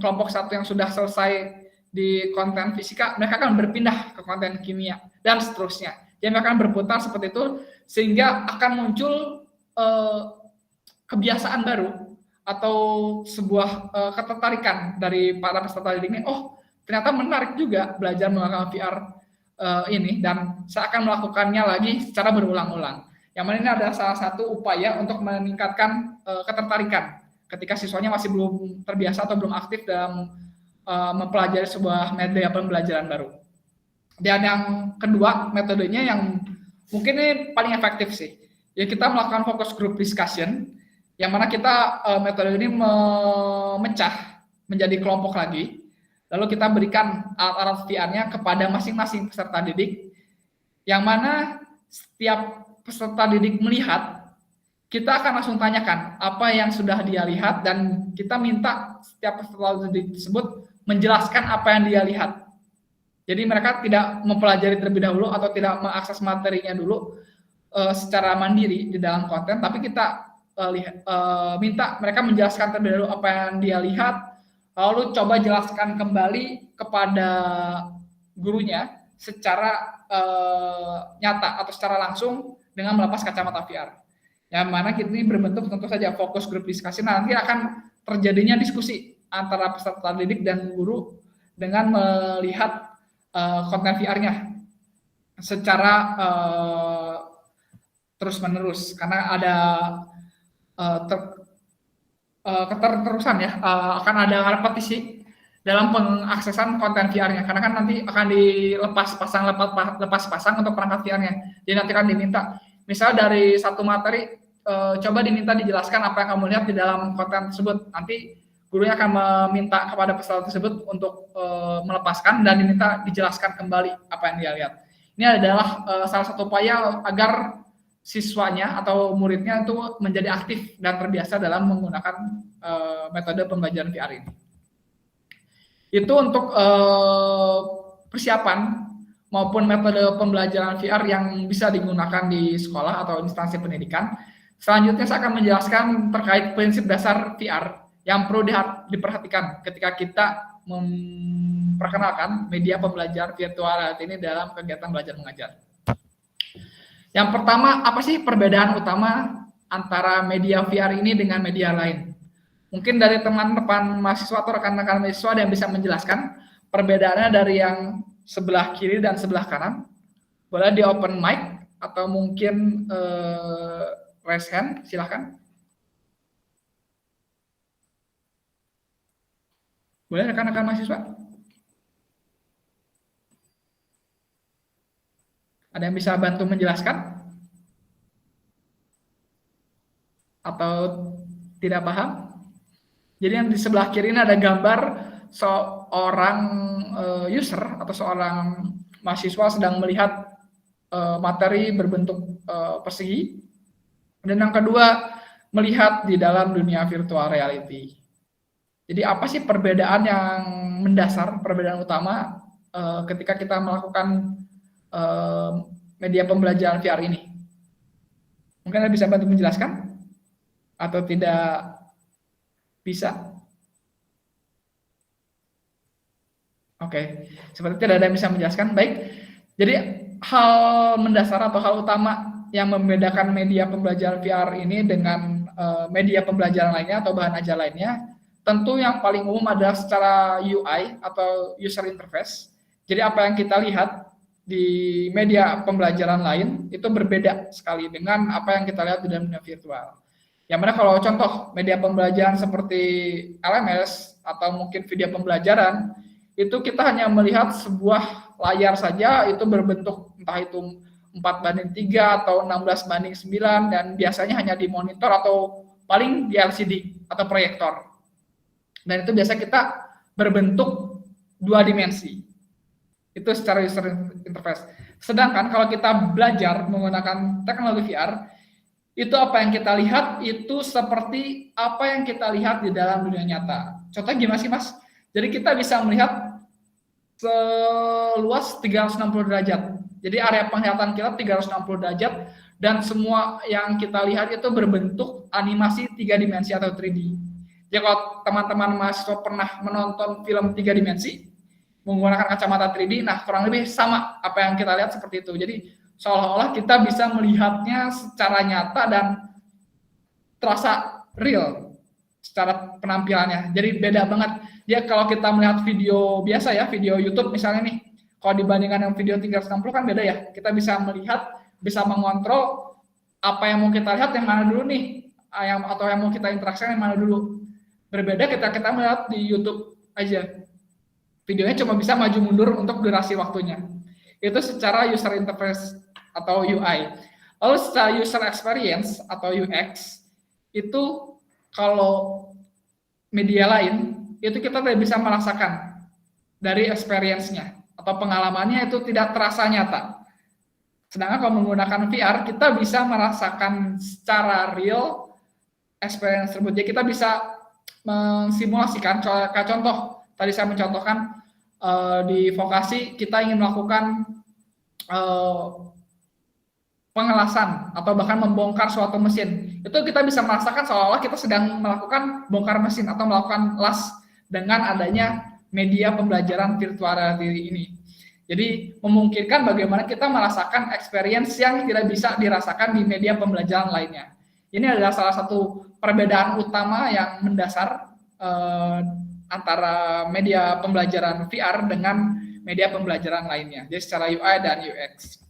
kelompok satu yang sudah selesai di konten fisika, mereka akan berpindah ke konten kimia dan seterusnya. Jadi mereka akan berputar seperti itu sehingga akan muncul kebiasaan baru atau sebuah ketertarikan dari para peserta didik ini. Oh, ternyata menarik juga belajar menggunakan VR ini, dan saya akan melakukannya lagi secara berulang-ulang. Yang mana ini adalah salah satu upaya untuk meningkatkan ketertarikan ketika siswanya masih belum terbiasa atau belum aktif dalam mempelajari sebuah media pembelajaran baru. Dan yang kedua, metodenya yang mungkin ini paling efektif sih, ya kita melakukan focus group discussion, yang mana kita metode ini memecah menjadi kelompok lagi, lalu kita berikan alat-alat VR-nya kepada masing-masing peserta didik, yang mana setiap peserta didik melihat, kita akan langsung tanyakan apa yang sudah dia lihat, dan kita minta setiap peserta didik tersebut menjelaskan apa yang dia lihat. Jadi mereka tidak mempelajari terlebih dahulu atau tidak mengakses materinya dulu secara mandiri di dalam konten, tapi kita minta mereka menjelaskan terlebih dahulu apa yang dia lihat, lalu coba jelaskan kembali kepada gurunya secara nyata atau secara langsung dengan melepas kacamata VR. Yang mana ini berbentuk tentu saja fokus group discussion. Nanti akan terjadinya diskusi antara peserta didik dan guru dengan melihat konten VR-nya secara terus-menerus, karena ada keterterusan ya, akan ada repetisi dalam pengaksesan konten VR-nya, karena kan nanti akan dilepas pasang untuk perangkat VR-nya. Jadi nanti akan diminta, misal dari satu materi, coba diminta dijelaskan apa yang kamu lihat di dalam konten tersebut. Nanti gurunya akan meminta kepada peserta tersebut untuk melepaskan dan diminta dijelaskan kembali apa yang dia lihat. Ini adalah salah satu upaya agar siswanya atau muridnya itu menjadi aktif dan terbiasa dalam menggunakan metode pembelajaran VR ini. Itu untuk persiapan maupun metode pembelajaran VR yang bisa digunakan di sekolah atau instansi pendidikan. Selanjutnya saya akan menjelaskan terkait prinsip dasar VR yang perlu diperhatikan ketika kita memperkenalkan media pembelajaran virtual ini dalam kegiatan belajar mengajar. Yang pertama, apa sih perbedaan utama antara media VR ini dengan media lain? Mungkin dari teman-teman mahasiswa atau rekan-rekan mahasiswa ada yang bisa menjelaskan perbedaannya dari yang sebelah kiri dan sebelah kanan. Boleh di open mic atau mungkin raise hand, silakan. Boleh rekan-rekan mahasiswa? Ada yang bisa bantu menjelaskan? Atau tidak paham? Jadi yang di sebelah kiri ini ada gambar seorang user atau seorang mahasiswa sedang melihat materi berbentuk persegi. Dan yang kedua, melihat di dalam dunia virtual reality. Jadi apa sih perbedaan yang mendasar, perbedaan utama ketika kita melakukan media pembelajaran VR ini? Mungkin Anda bisa bantu menjelaskan atau tidak bisa? Oke, seperti tidak ada yang bisa menjelaskan. Baik, jadi hal mendasar atau hal utama yang membedakan media pembelajaran VR ini dengan media pembelajaran lainnya atau bahan ajar lainnya, tentu yang paling umum adalah secara UI atau user interface. Jadi apa yang kita lihat di media pembelajaran lain itu berbeda sekali dengan apa yang kita lihat di dalam dunia virtual. Yang mana kalau contoh media pembelajaran seperti LMS atau mungkin video pembelajaran, itu kita hanya melihat sebuah layar saja itu berbentuk entah itu 4:3 atau 16:9 dan biasanya hanya di monitor atau paling di LCD atau proyektor. Dan itu biasa kita berbentuk 2 dimensi. Itu secara user interface. Sedangkan kalau kita belajar menggunakan teknologi VR, itu apa yang kita lihat itu seperti apa yang kita lihat di dalam dunia nyata. Contohnya gimana sih, Mas? Jadi kita bisa melihat seluas 360 derajat. Jadi area penglihatan kita 360 derajat dan semua yang kita lihat itu berbentuk animasi 3 dimensi atau 3D. Jadi kalau teman-teman mahasiswa pernah menonton film 3 dimensi menggunakan kacamata 3D, nah kurang lebih sama apa yang kita lihat seperti itu. Jadi seolah-olah kita bisa melihatnya secara nyata dan terasa real secara penampilannya. Jadi beda banget. Ya kalau kita melihat video biasa ya, video YouTube misalnya nih, kalau dibandingkan dengan video 360 kan beda ya. Kita bisa melihat, bisa mengontrol apa yang mau kita lihat yang mana dulu nih, atau yang mau kita interaksikan yang mana dulu. Berbeda kita melihat di YouTube aja. Videonya cuma bisa maju mundur untuk durasi waktunya. Itu secara user interface atau UI. Lalu secara user experience atau UX, itu kalau media lain, itu kita tidak bisa merasakan dari experience-nya atau pengalamannya itu tidak terasa nyata. Sedangkan kalau menggunakan VR, kita bisa merasakan secara real experience tersebut. Jadi kita bisa mensimulasikan, kayak contoh, tadi saya mencontohkan di vokasi kita ingin melakukan pengelasan atau bahkan membongkar suatu mesin. Itu kita bisa merasakan seolah-olah kita sedang melakukan bongkar mesin atau melakukan las dengan adanya media pembelajaran virtual reality ini. Jadi memungkinkan bagaimana kita merasakan experience yang tidak bisa dirasakan di media pembelajaran lainnya. Ini adalah salah satu perbedaan utama yang mendasar antara media pembelajaran VR dengan media pembelajaran lainnya, jadi secara UI dan UX.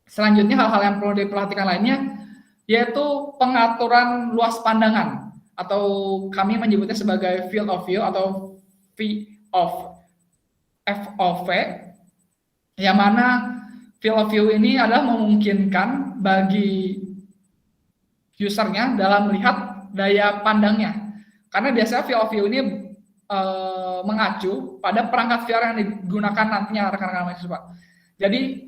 Selanjutnya hal-hal yang perlu diperhatikan lainnya yaitu pengaturan luas pandangan atau kami menyebutnya sebagai field of view atau FOV, yang mana field of view ini adalah memungkinkan bagi usernya dalam melihat daya pandangnya. Karena biasanya field of view ini mengacu pada perangkat VR yang digunakan nantinya rekan-rekan mahasiswa. Jadi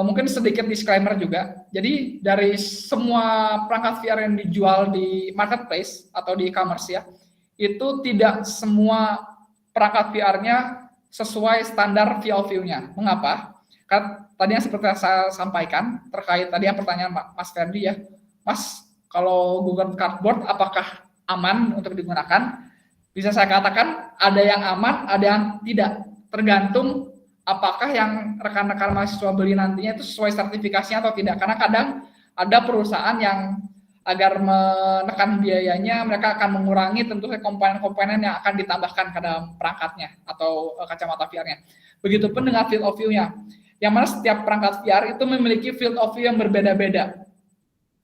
mungkin sedikit disclaimer juga. Jadi dari semua perangkat VR yang dijual di marketplace atau di e-commerce ya, itu tidak semua perangkat VR-nya sesuai standar field of view-nya. Mengapa? Karena tadi yang seperti saya sampaikan terkait tadi yang pertanyaan Mas Ferdi ya, Mas kalau Google Cardboard apakah aman untuk digunakan? Bisa saya katakan ada yang aman, ada yang tidak. Tergantung apakah yang rekan-rekan mahasiswa beli nantinya itu sesuai sertifikasinya atau tidak. Karena kadang ada perusahaan yang agar menekan biayanya, mereka akan mengurangi tentu komponen-komponen yang akan ditambahkan ke dalam perangkatnya atau kacamata VR-nya. Begitupun dengan field of view-nya. Yang mana setiap perangkat VR itu memiliki field of view yang berbeda-beda.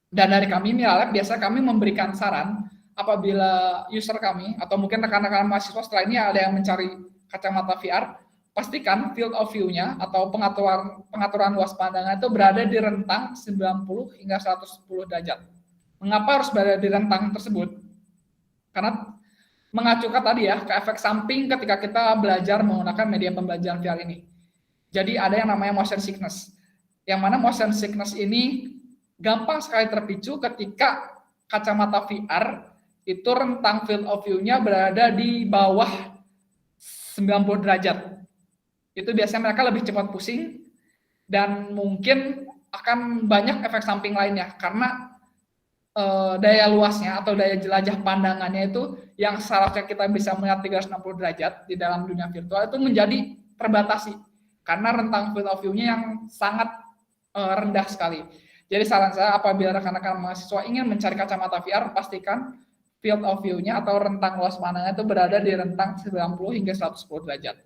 Dan dari kami, Miralab, biasa kami memberikan saran apabila user kami atau mungkin rekan-rekan mahasiswa setelah ini ada yang mencari kacamata VR, pastikan field of view-nya atau pengaturan luas pandangan itu berada di rentang 90 hingga 110 derajat. Mengapa harus berada di rentang tersebut? Karena mengacu tadi ya ke efek samping ketika kita belajar menggunakan media pembelajaran VR ini. Jadi ada yang namanya motion sickness. Yang mana motion sickness ini gampang sekali terpicu ketika kacamata VR itu rentang field of view-nya berada di bawah 90 derajat. Itu biasanya mereka lebih cepat pusing dan mungkin akan banyak efek samping lainnya karena daya luasnya atau daya jelajah pandangannya itu yang seharusnya kita bisa melihat 360 derajat di dalam dunia virtual itu menjadi terbatasi karena rentang field of view-nya yang sangat rendah sekali. Jadi saran saya apabila rekan-rekan mahasiswa ingin mencari kacamata VR, pastikan field of view-nya atau rentang luas pandangnya itu berada di rentang 90 hingga 110 derajat.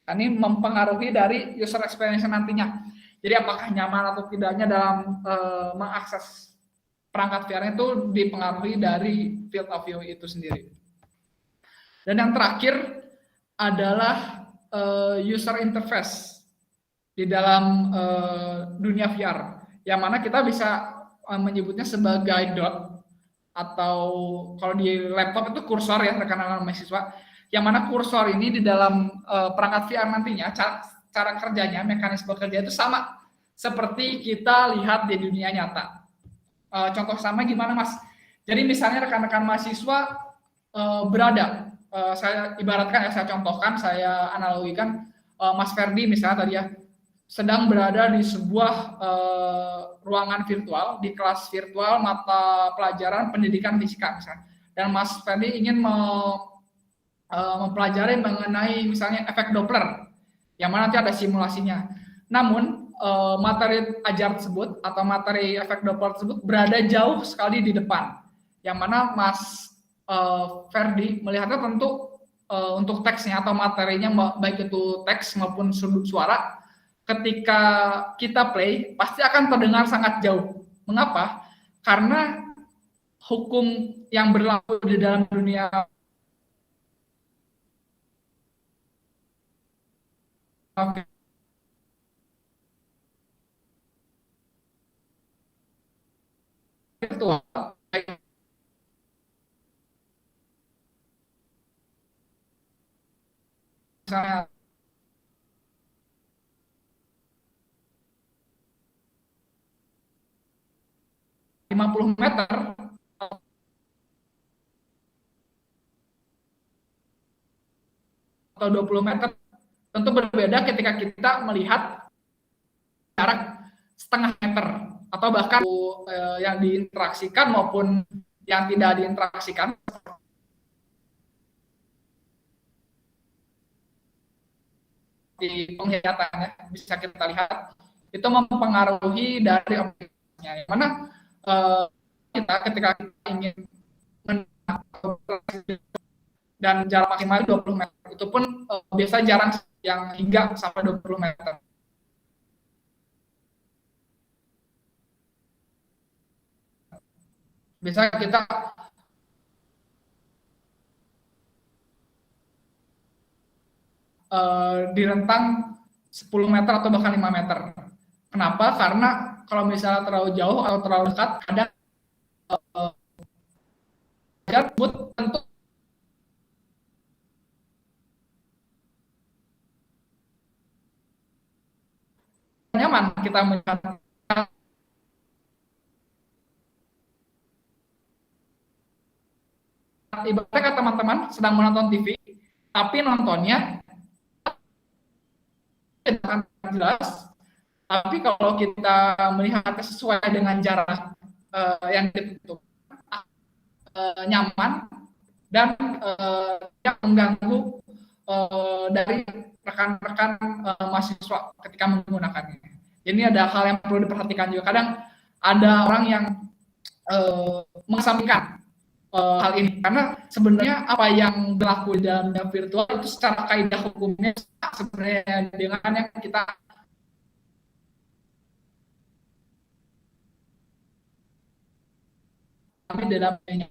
Ini mempengaruhi dari user experience nantinya. Jadi apakah nyaman atau tidaknya dalam mengakses perangkat VR itu dipengaruhi dari field of view itu sendiri. Dan yang terakhir adalah user interface di dalam dunia VR, yang mana kita bisa menyebutnya sebagai dot atau kalau di laptop itu kursor ya rekan-rekan mahasiswa, yang mana kursor ini di dalam perangkat VR nantinya cara kerjanya, mekanisme kerja itu sama seperti kita lihat di dunia nyata. Contoh sama gimana Mas? Jadi misalnya rekan-rekan mahasiswa berada, saya ibaratkan ya, saya contohkan, saya analogikan Mas Ferdi misalnya tadi ya, sedang berada di sebuah ruangan virtual, di kelas virtual mata pelajaran pendidikan fisika misalnya. Dan Mas Ferdi ingin mempelajari mengenai misalnya efek Doppler, yang mana nanti ada simulasinya. Namun materi ajar tersebut atau materi efek Doppler tersebut berada jauh sekali di depan, yang mana Mas Ferdi melihatnya tentu untuk teksnya atau materinya baik itu teks maupun sudut suara, ketika kita play pasti akan terdengar sangat jauh. Mengapa? Karena hukum yang berlaku di dalam dunia virtual, misalnya 50 meter atau 20 meter tentu berbeda ketika kita melihat jarak setengah meter atau bahkan yang diinteraksikan maupun yang tidak diinteraksikan di penglihatannya bisa kita lihat itu mempengaruhi dari aplikasinya, yang mana kita ketika kita ingin dan jarak maksimal 20 meter itu pun biasa jarang yang hingga sampai 20 meter. Biasanya kita di rentang 10 meter atau bahkan 5 meter. Kenapa? Karena kalau misalnya terlalu jauh atau terlalu dekat, kadang tentu nyaman kita melihat. Ibaratnya teman-teman sedang menonton TV, tapi nontonnya tidak jelas. Tapi kalau kita melihatnya sesuai dengan jarak yang ditentukan, nyaman dan tidak mengganggu dari rekan-rekan mahasiswa ketika menggunakannya. Ini ada hal yang perlu diperhatikan juga. Kadang ada orang yang mengesampingkan hal ini karena sebenarnya apa yang berlaku di dalam dunia virtual itu secara kaidah hukumnya sebenarnya dengan yang kita kami dalam ini.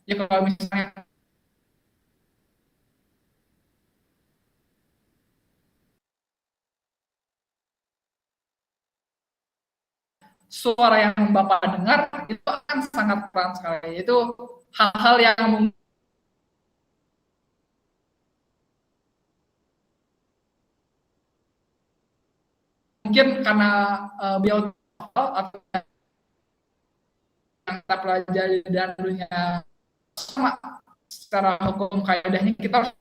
Ya kalau misalnya suara yang Bapak dengar itu akan sangat peran sekali. Itu hal-hal yang mungkin karena beliau atau yang kita pelajari dan dunia sama secara hukum kaidahnya kita harus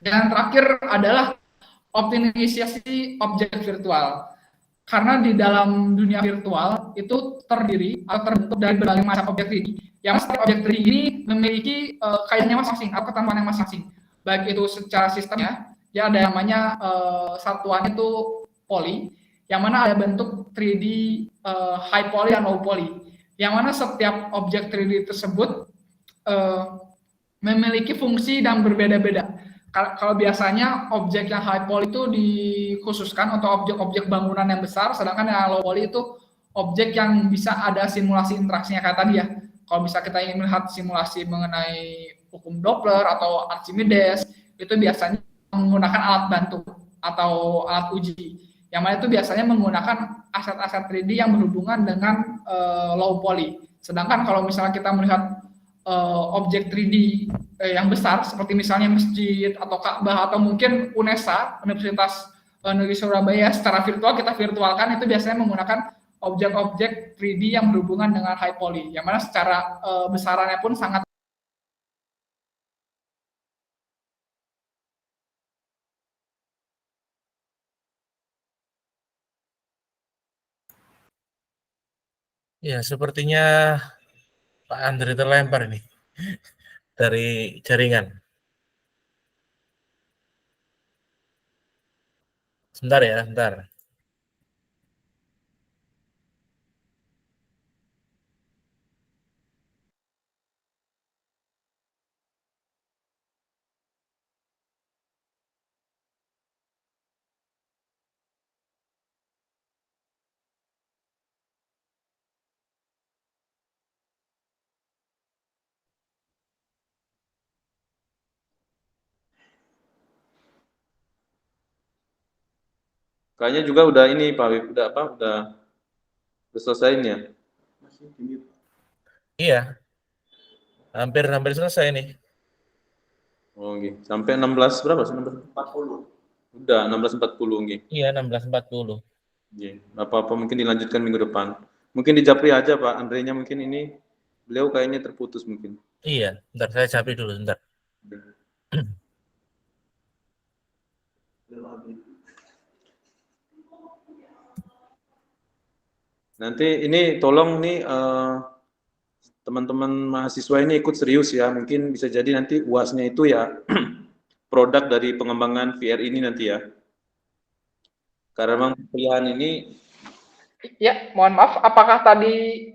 dan terakhir adalah optimisasi objek virtual. Karena di dalam dunia virtual itu terdiri atau terbentuk dari berbagai macam objek 3D. Yang setiap objek 3D ini memiliki kaidahnya masing-masing atau ketentuannya masing-masing. Baik itu secara sistemnya, ya ada yang namanya satuan itu poly, yang mana ada bentuk 3D high poly dan low poly. Yang mana setiap objek 3D tersebut memiliki fungsi dan berbeda-beda. Kalau biasanya objek yang high poly itu dikhususkan untuk objek-objek bangunan yang besar, sedangkan yang low poly itu objek yang bisa ada simulasi interaksinya kayak tadi ya. Kalau bisa kita ingin melihat simulasi mengenai hukum Doppler atau Archimedes, itu biasanya menggunakan alat bantu atau alat uji. Yang mana itu biasanya menggunakan aset-aset 3D yang berhubungan dengan low poly. Sedangkan kalau misalnya kita melihat objek 3D yang besar seperti misalnya masjid atau Ka'bah atau mungkin UNESA, Universitas Negeri Surabaya, secara virtual kita virtualkan, itu biasanya menggunakan objek-objek 3D yang berhubungan dengan high poly, yang mana secara besarannya pun sangat Ya, sepertinya Pak Andre terlempar ini dari jaringan. Sebentar ya, sebentar. Kayaknya juga udah ini Pak Habib, udah apa? Udah selesai ya? Iya, hampir selesai nih. Oh, gitu. Sampai 16 berapa sih? 16.40. Udah 16.40 gitu. Iya, 16.40. Iya, apa-apa mungkin dilanjutkan minggu depan. Mungkin di Japri aja Pak, Andrenya mungkin ini beliau kayaknya terputus mungkin. Iya, bentar saya capek dulu, bentar. Nanti ini tolong nih teman-teman mahasiswa ini ikut serius ya. Mungkin bisa jadi nanti UASnya itu ya produk dari pengembangan VR ini nanti ya. Karena memang pilihan ini. Ya, mohon maaf, apakah tadi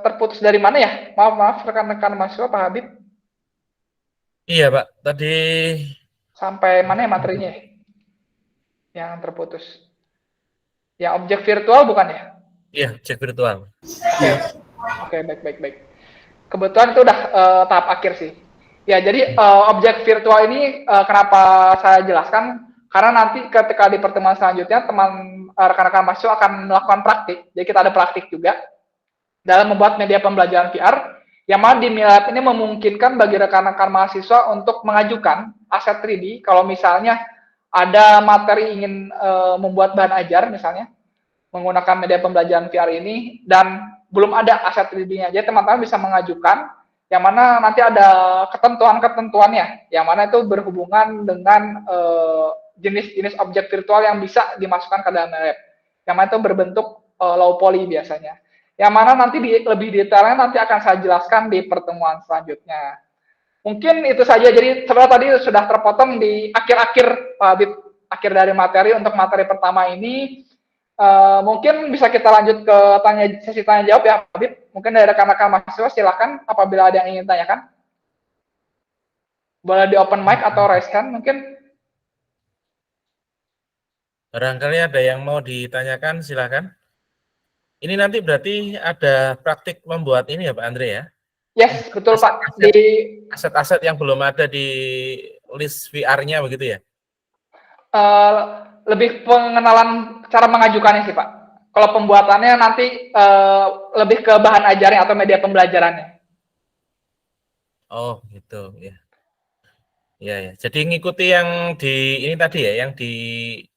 terputus dari mana ya? Maaf rekan-rekan mahasiswa, Pak Habib. Iya Pak, tadi sampai mana ya materinya yang terputus? Ya, objek virtual bukan ya? Iya, cek virtual. Oke, baik. Kebetulan itu udah tahap akhir sih. Ya, jadi objek virtual ini kenapa saya jelaskan? Karena nanti ketika di pertemuan selanjutnya rekan-rekan mahasiswa akan melakukan praktik. Jadi kita ada praktik juga dalam membuat media pembelajaran VR, yang mana di MILAB ini memungkinkan bagi rekan-rekan mahasiswa untuk mengajukan aset 3D kalau misalnya ada materi ingin membuat bahan ajar misalnya menggunakan media pembelajaran VR ini dan belum ada aset 3D-nya. Jadi teman-teman bisa mengajukan yang mana nanti ada ketentuan-ketentuannya, yang mana itu berhubungan dengan jenis-jenis objek virtual yang bisa dimasukkan ke dalam lab. Yang mana itu berbentuk low poly biasanya. Yang mana nanti lebih detailnya nanti akan saya jelaskan di pertemuan selanjutnya. Mungkin itu saja. Jadi sebenarnya tadi sudah terpotong di akhir-akhir akhir dari materi untuk materi pertama ini. Mungkin bisa kita lanjut ke sesi tanya jawab ya, Habib. Mungkin dari rekan-rekan mahasiswa silakan apabila ada yang ingin tanyakan. Boleh di open mic atau raise hand mungkin. Barangkali ada yang mau ditanyakan, silakan. Ini nanti berarti ada praktik membuat ini ya Pak Andre ya? Yes, betul Pak. Di aset-aset yang belum ada di list VR-nya begitu ya? Lebih pengenalan cara mengajukannya sih Pak. Kalau pembuatannya nanti lebih ke bahan ajarnya atau media pembelajarannya. Oh, gitu ya. Ya, ya. Jadi ngikuti yang di ini tadi ya, yang di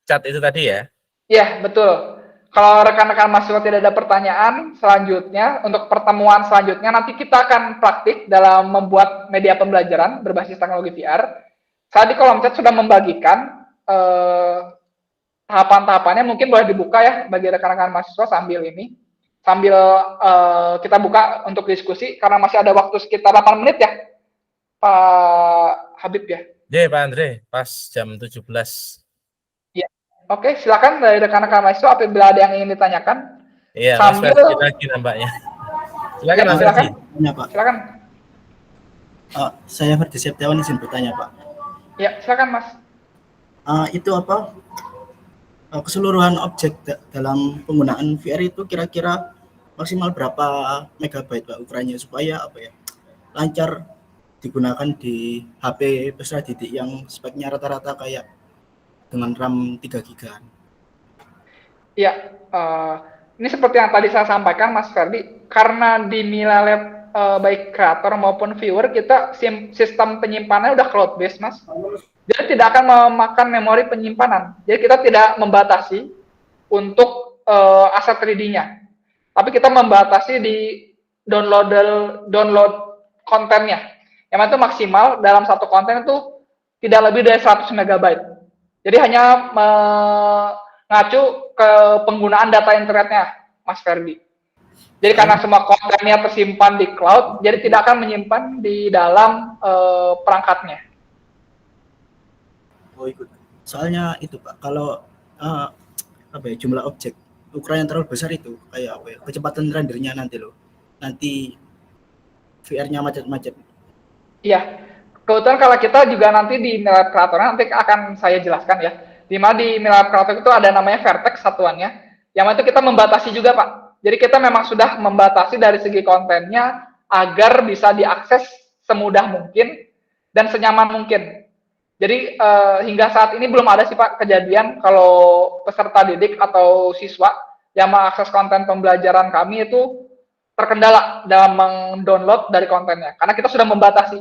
chat itu tadi ya. Iya, betul. Kalau rekan-rekan mahasiswa tidak ada pertanyaan, selanjutnya untuk pertemuan selanjutnya nanti kita akan praktik dalam membuat media pembelajaran berbasis teknologi VR. Saya di kolom chat sudah membagikan tahapan-tahapannya, mungkin boleh dibuka ya bagi rekan-rekan mahasiswa sambil kita buka untuk diskusi karena masih ada waktu sekitar 8 menit ya, Pak Habib ya. Ya, Pak Andre, pas jam 17. Ya. Oke, silakan dari rekan-rekan mahasiswa apabila ada yang ingin ditanyakan. Iya, Mas Sambil Ferdi lagi nampaknya. Silakan ya, Mas silakan. Ferdi. Tanya, Pak. Silakan. Saya Ferdi Septiawan izin bertanya, Pak. Ya, silakan Mas. Itu apa? Keseluruhan objek dalam penggunaan VR itu kira-kira maksimal berapa megabyte, Pak, ukurannya supaya apa ya? Lancar digunakan di HP peserta didik yang speknya rata-rata kayak dengan RAM 3 GB. Ya, ini seperti yang tadi saya sampaikan Mas Ferdi, karena di Mila Lab baik kreator maupun viewer kita sistem penyimpanannya udah cloud based Mas. Jadi tidak akan memakan memori penyimpanan. Jadi kita tidak membatasi untuk aset 3D-nya. Tapi kita membatasi di download kontennya. Yang itu maksimal dalam satu konten itu tidak lebih dari 100 MB. Jadi hanya mengacu ke penggunaan data internetnya, Mas Ferdi. Jadi karena semua kontennya tersimpan di cloud, jadi tidak akan menyimpan di dalam perangkatnya. Oh, ikut. Soalnya itu, Pak, kalau apa ya, jumlah objek ukuran yang terlalu besar itu kayak apa ya, kecepatan rendernya nanti VR-nya macet-macet. Iya, kebetulan kalau kita juga nanti di Mila Creator nanti akan saya jelaskan ya. Di mana di Mila Creator itu ada namanya vertex satuannya, yang itu kita membatasi juga Pak. Jadi kita memang sudah membatasi dari segi kontennya agar bisa diakses semudah mungkin dan senyaman mungkin. Jadi hingga saat ini belum ada sih Pak kejadian kalau peserta didik atau siswa yang mengakses konten pembelajaran kami itu terkendala dalam mendownload dari kontennya. Karena kita sudah membatasi.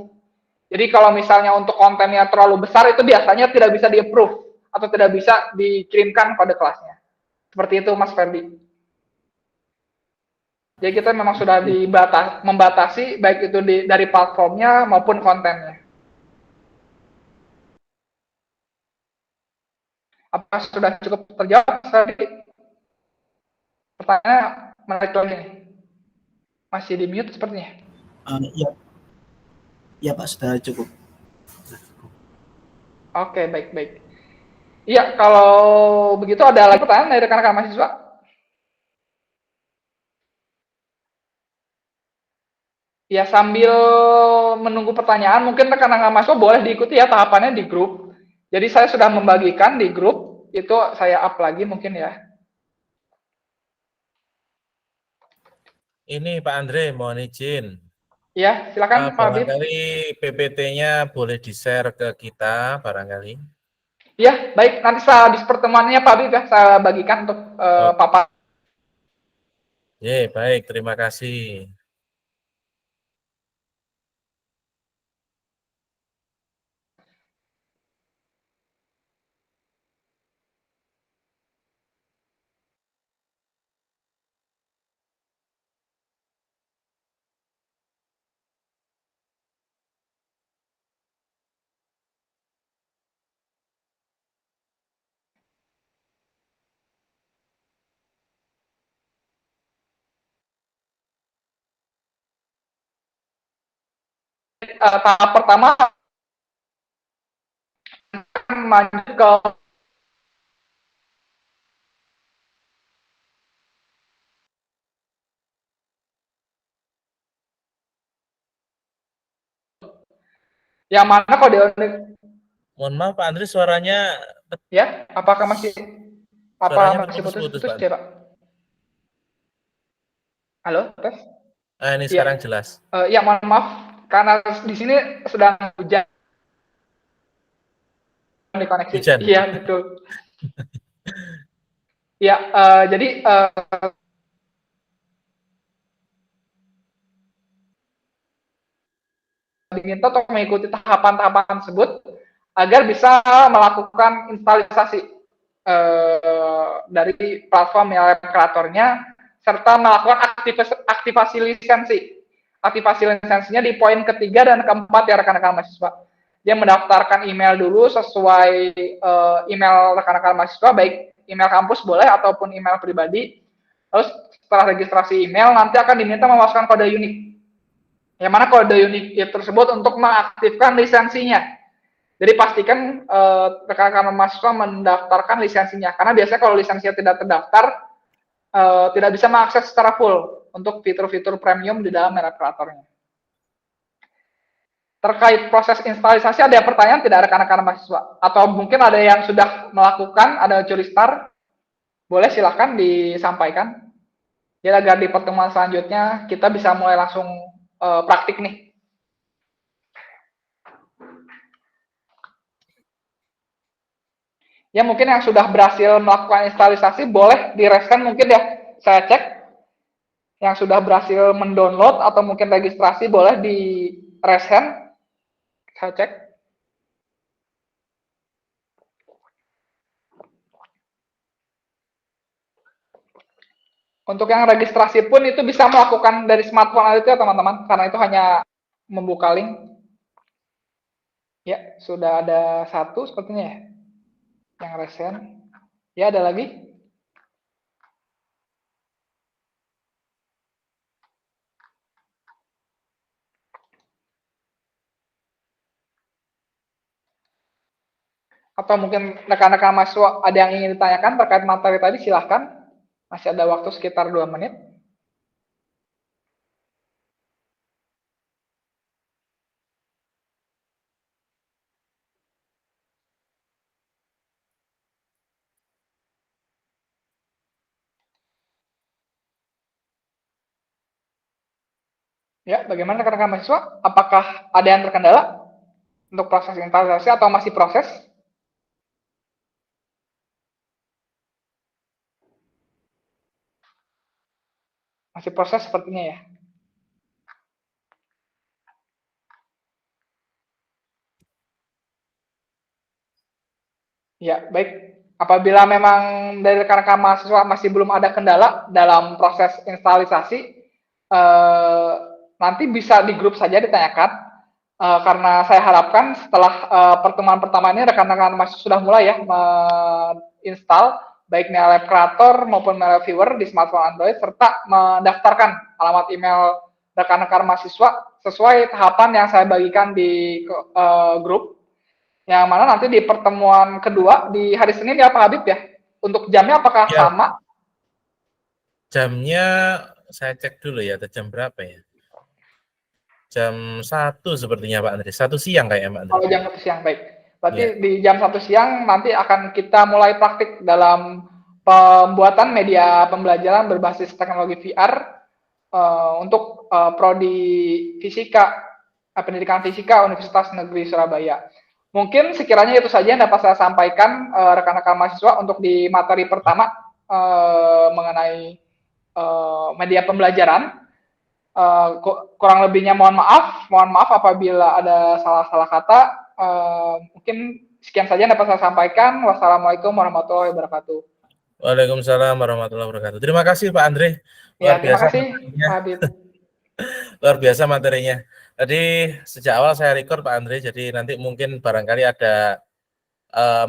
Jadi kalau misalnya untuk kontennya terlalu besar itu biasanya tidak bisa di-approve atau tidak bisa dikirimkan pada kelasnya. Seperti itu Mas Ferdi. Jadi kita memang sudah membatasi baik itu dari platformnya maupun kontennya. Apa sudah cukup terjawab tadi? Pertanyaannya menarik lagi nih. Masih di mute sepertinya. Iya. Iya Pak, sudah cukup. Oke, baik. Iya, kalau begitu ada lagi pertanyaan dari rekan-rekan mahasiswa? Ya, sambil menunggu pertanyaan, mungkin rekan-rekan mahasiswa boleh diikuti ya tahapannya di grup. Jadi saya sudah membagikan di grup, itu saya up lagi mungkin ya. Ini Pak Andre, mohon izin. Ya, silakan Pak Habib. Barangkali PPT-nya boleh di-share ke kita, barangkali. Ya, baik. Nanti di pertemuannya Pak Habib ya, saya bagikan untuk papan. Ya, baik. Terima kasih. Tahap pertama maju ke yang mana kode Mohon maaf Pak Andre, suaranya ya? Apakah masih putus-putus Pak. ya Pak? Halo, tes? Ini sekarang jelas. Ya, mohon maaf karena di sini sedang hujan di koneksi. Hujan. Iya, betul. Ya, jadi diminta untuk mengikuti tahapan-tahapan tersebut agar bisa melakukan instalisasi dari platform MailerLab kreatornya serta melakukan aktivasi lisensi. Aktivasi lisensinya di poin ketiga dan keempat ya rekan-rekan mahasiswa. Dia mendaftarkan email dulu sesuai email rekan-rekan mahasiswa, baik email kampus boleh ataupun email pribadi. Terus setelah registrasi email nanti akan diminta memasukkan kode unik. Yang mana kode unik tersebut untuk mengaktifkan lisensinya. Jadi pastikan rekan-rekan mahasiswa mendaftarkan lisensinya. Karena biasanya kalau lisensinya tidak terdaftar, tidak bisa mengakses secara full untuk fitur-fitur premium di dalam MailerLab kreatornya. Terkait proses instalisasi, ada yang pertanyaan tidak rekan-rekan mahasiswa? Atau mungkin ada yang sudah melakukan, ada curi start? Boleh silahkan disampaikan. Jadi agar di pertemuan selanjutnya kita bisa mulai langsung praktik nih. Ya mungkin yang sudah berhasil melakukan instalisasi boleh di-rescan mungkin ya, saya cek. Yang sudah berhasil mendownload atau mungkin registrasi boleh di-rescan. Saya cek. Untuk yang registrasi pun itu bisa melakukan dari smartphone aja ya teman-teman, karena itu hanya membuka link. Ya, sudah ada satu sepertinya ya, yang resen. Ya, ada lagi. Atau mungkin rekan-rekan mahasiswa ada yang ingin ditanyakan terkait materi tadi, silahkan. Masih ada waktu sekitar 2 menit. Ya, bagaimana rekan-rekan mahasiswa? Apakah ada yang terkendala untuk proses instalisasi atau masih proses? Masih proses sepertinya ya. Ya, baik. Apabila memang dari rekan-rekan mahasiswa masih belum ada kendala dalam proses instalisasi, nanti bisa di grup saja ditanyakan, karena saya harapkan setelah pertemuan pertama ini rekan-rekan mahasiswa sudah mulai ya menginstal baik MailerLab Creator maupun MailerLab Viewer di smartphone Android, serta mendaftarkan alamat email rekan-rekan mahasiswa sesuai tahapan yang saya bagikan di grup. Yang mana nanti di pertemuan kedua di hari Senin ya Pak Habib ya. Untuk jamnya apakah Ya. sama? Jamnya saya cek dulu ya, jam berapa ya? Jam 1 sepertinya Pak Andri. 1 siang kayaknya Pak Andri. Kalau jam 1 siang, baik. Berarti di jam 1 siang nanti akan kita mulai praktik dalam pembuatan media pembelajaran berbasis teknologi VR untuk prodi fisika, pendidikan fisika Universitas Negeri Surabaya. Mungkin sekiranya itu saja yang dapat saya sampaikan rekan-rekan mahasiswa untuk di materi pertama mengenai media pembelajaran. Kurang lebihnya mohon maaf apabila ada salah-salah kata. Mungkin sekian saja yang dapat saya sampaikan. Wassalamualaikum warahmatullahi wabarakatuh. Waalaikumsalam warahmatullahi wabarakatuh. Terima kasih Pak Andre. Ya, terima kasih Pak Habib. Luar biasa materinya. Tadi sejak awal saya record Pak Andre, jadi nanti mungkin barangkali ada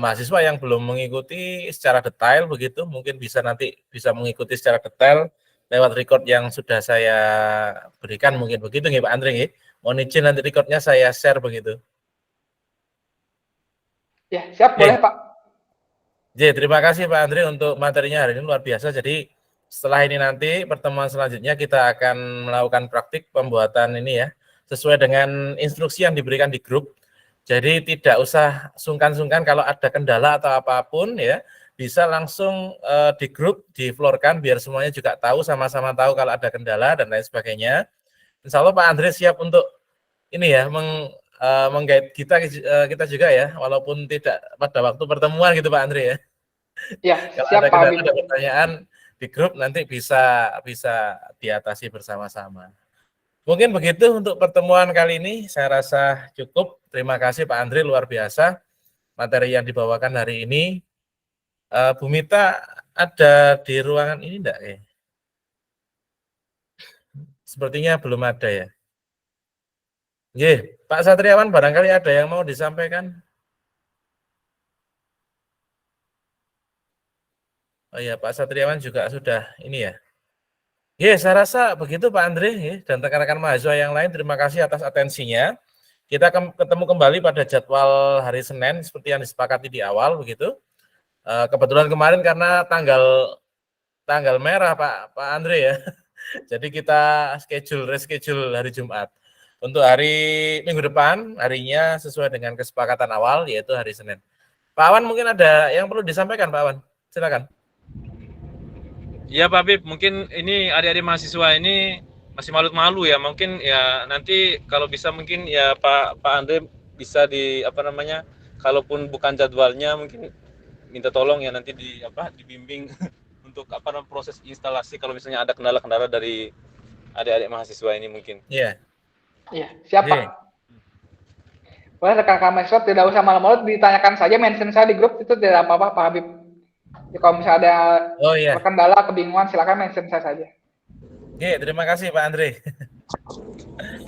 mahasiswa yang belum mengikuti secara detail begitu, mungkin nanti bisa mengikuti secara detail lewat record yang sudah saya berikan, mungkin begitu nih Pak Andre nih. Mohon izin nanti recordnya saya share begitu. Ya, siap, boleh Pak. Terima kasih Pak Andre untuk materinya hari ini luar biasa. Jadi setelah ini nanti pertemuan selanjutnya kita akan melakukan praktik pembuatan ini ya, sesuai dengan instruksi yang diberikan di grup. Jadi tidak usah sungkan-sungkan kalau ada kendala atau apapun ya, bisa langsung di grup di-floorkan biar semuanya juga tahu, sama-sama tahu kalau ada kendala dan lain sebagainya. Insya Allah Pak Andre siap untuk ini ya, meng-guide kita juga ya, walaupun tidak pada waktu pertemuan gitu Pak Andre ya. Ya, kalau siap ada Pak Habib. ada pertanyaan di grup nanti bisa diatasi bersama-sama. Mungkin begitu untuk pertemuan kali ini. Saya rasa cukup. Terima kasih Pak Andre, luar biasa materi yang dibawakan hari ini. Bu Mita ada di ruangan ini enggak? Sepertinya belum ada ya. Nggih, Pak Satriawan barangkali ada yang mau disampaikan? Oh iya, Pak Satriawan juga sudah ini ya. Ya, saya rasa begitu Pak Andre dan rekan-rekan mahasiswa yang lain. Terima kasih atas atensinya. Kita ketemu kembali pada jadwal hari Senin seperti yang disepakati di awal begitu. Kebetulan kemarin karena tanggal merah Pak Andre ya. Jadi kita reschedule hari Jumat. Untuk hari minggu depan harinya sesuai dengan kesepakatan awal yaitu hari Senin. Pak Awan mungkin ada yang perlu disampaikan Pak Awan. Silakan. Ya Pak Habib, mungkin ini adik-adik mahasiswa ini masih malu-malu ya, mungkin ya nanti kalau bisa mungkin ya Pak Andre bisa kalaupun bukan jadwalnya mungkin minta tolong ya nanti dibimbing untuk proses instalasi kalau misalnya ada kendala-kendala dari adik-adik mahasiswa ini mungkin. Iya. Iya, siap Pak. Boleh rekan-rekan mahasiswa tidak usah malu-malu, ditanyakan saja, mention saya di grup itu tidak apa-apa Pak Habib. Ya, kalau misalnya ada kendala, kebingungan, silakan mention saya saja. Oke, terima kasih Pak Andre.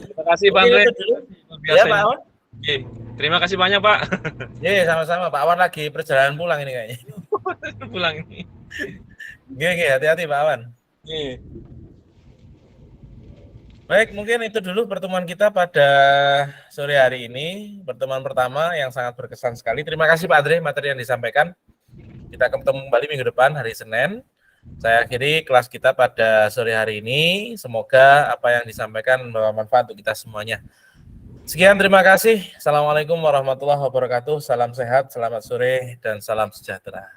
Terima kasih Pak Andre. Ya Pak Awan. Oke, terima kasih banyak Pak. Iya, sama-sama Pak Awan lagi perjalanan pulang ini kayaknya. Pulang ini. Oke, hati-hati Pak Awan. Baik, mungkin itu dulu pertemuan kita pada sore hari ini. Pertemuan pertama yang sangat berkesan sekali. Terima kasih Pak Andre materi yang disampaikan. Kita ketemu kembali minggu depan hari Senin. Saya akhiri kelas kita pada sore hari ini. Semoga apa yang disampaikan membawa manfaat untuk kita semuanya. Sekian, terima kasih. Assalamualaikum warahmatullahi wabarakatuh. Salam sehat, selamat sore, dan salam sejahtera.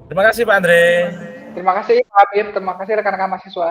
Terima kasih Pak Andre. Terima kasih Pak Habib, terima kasih rekan-rekan mahasiswa.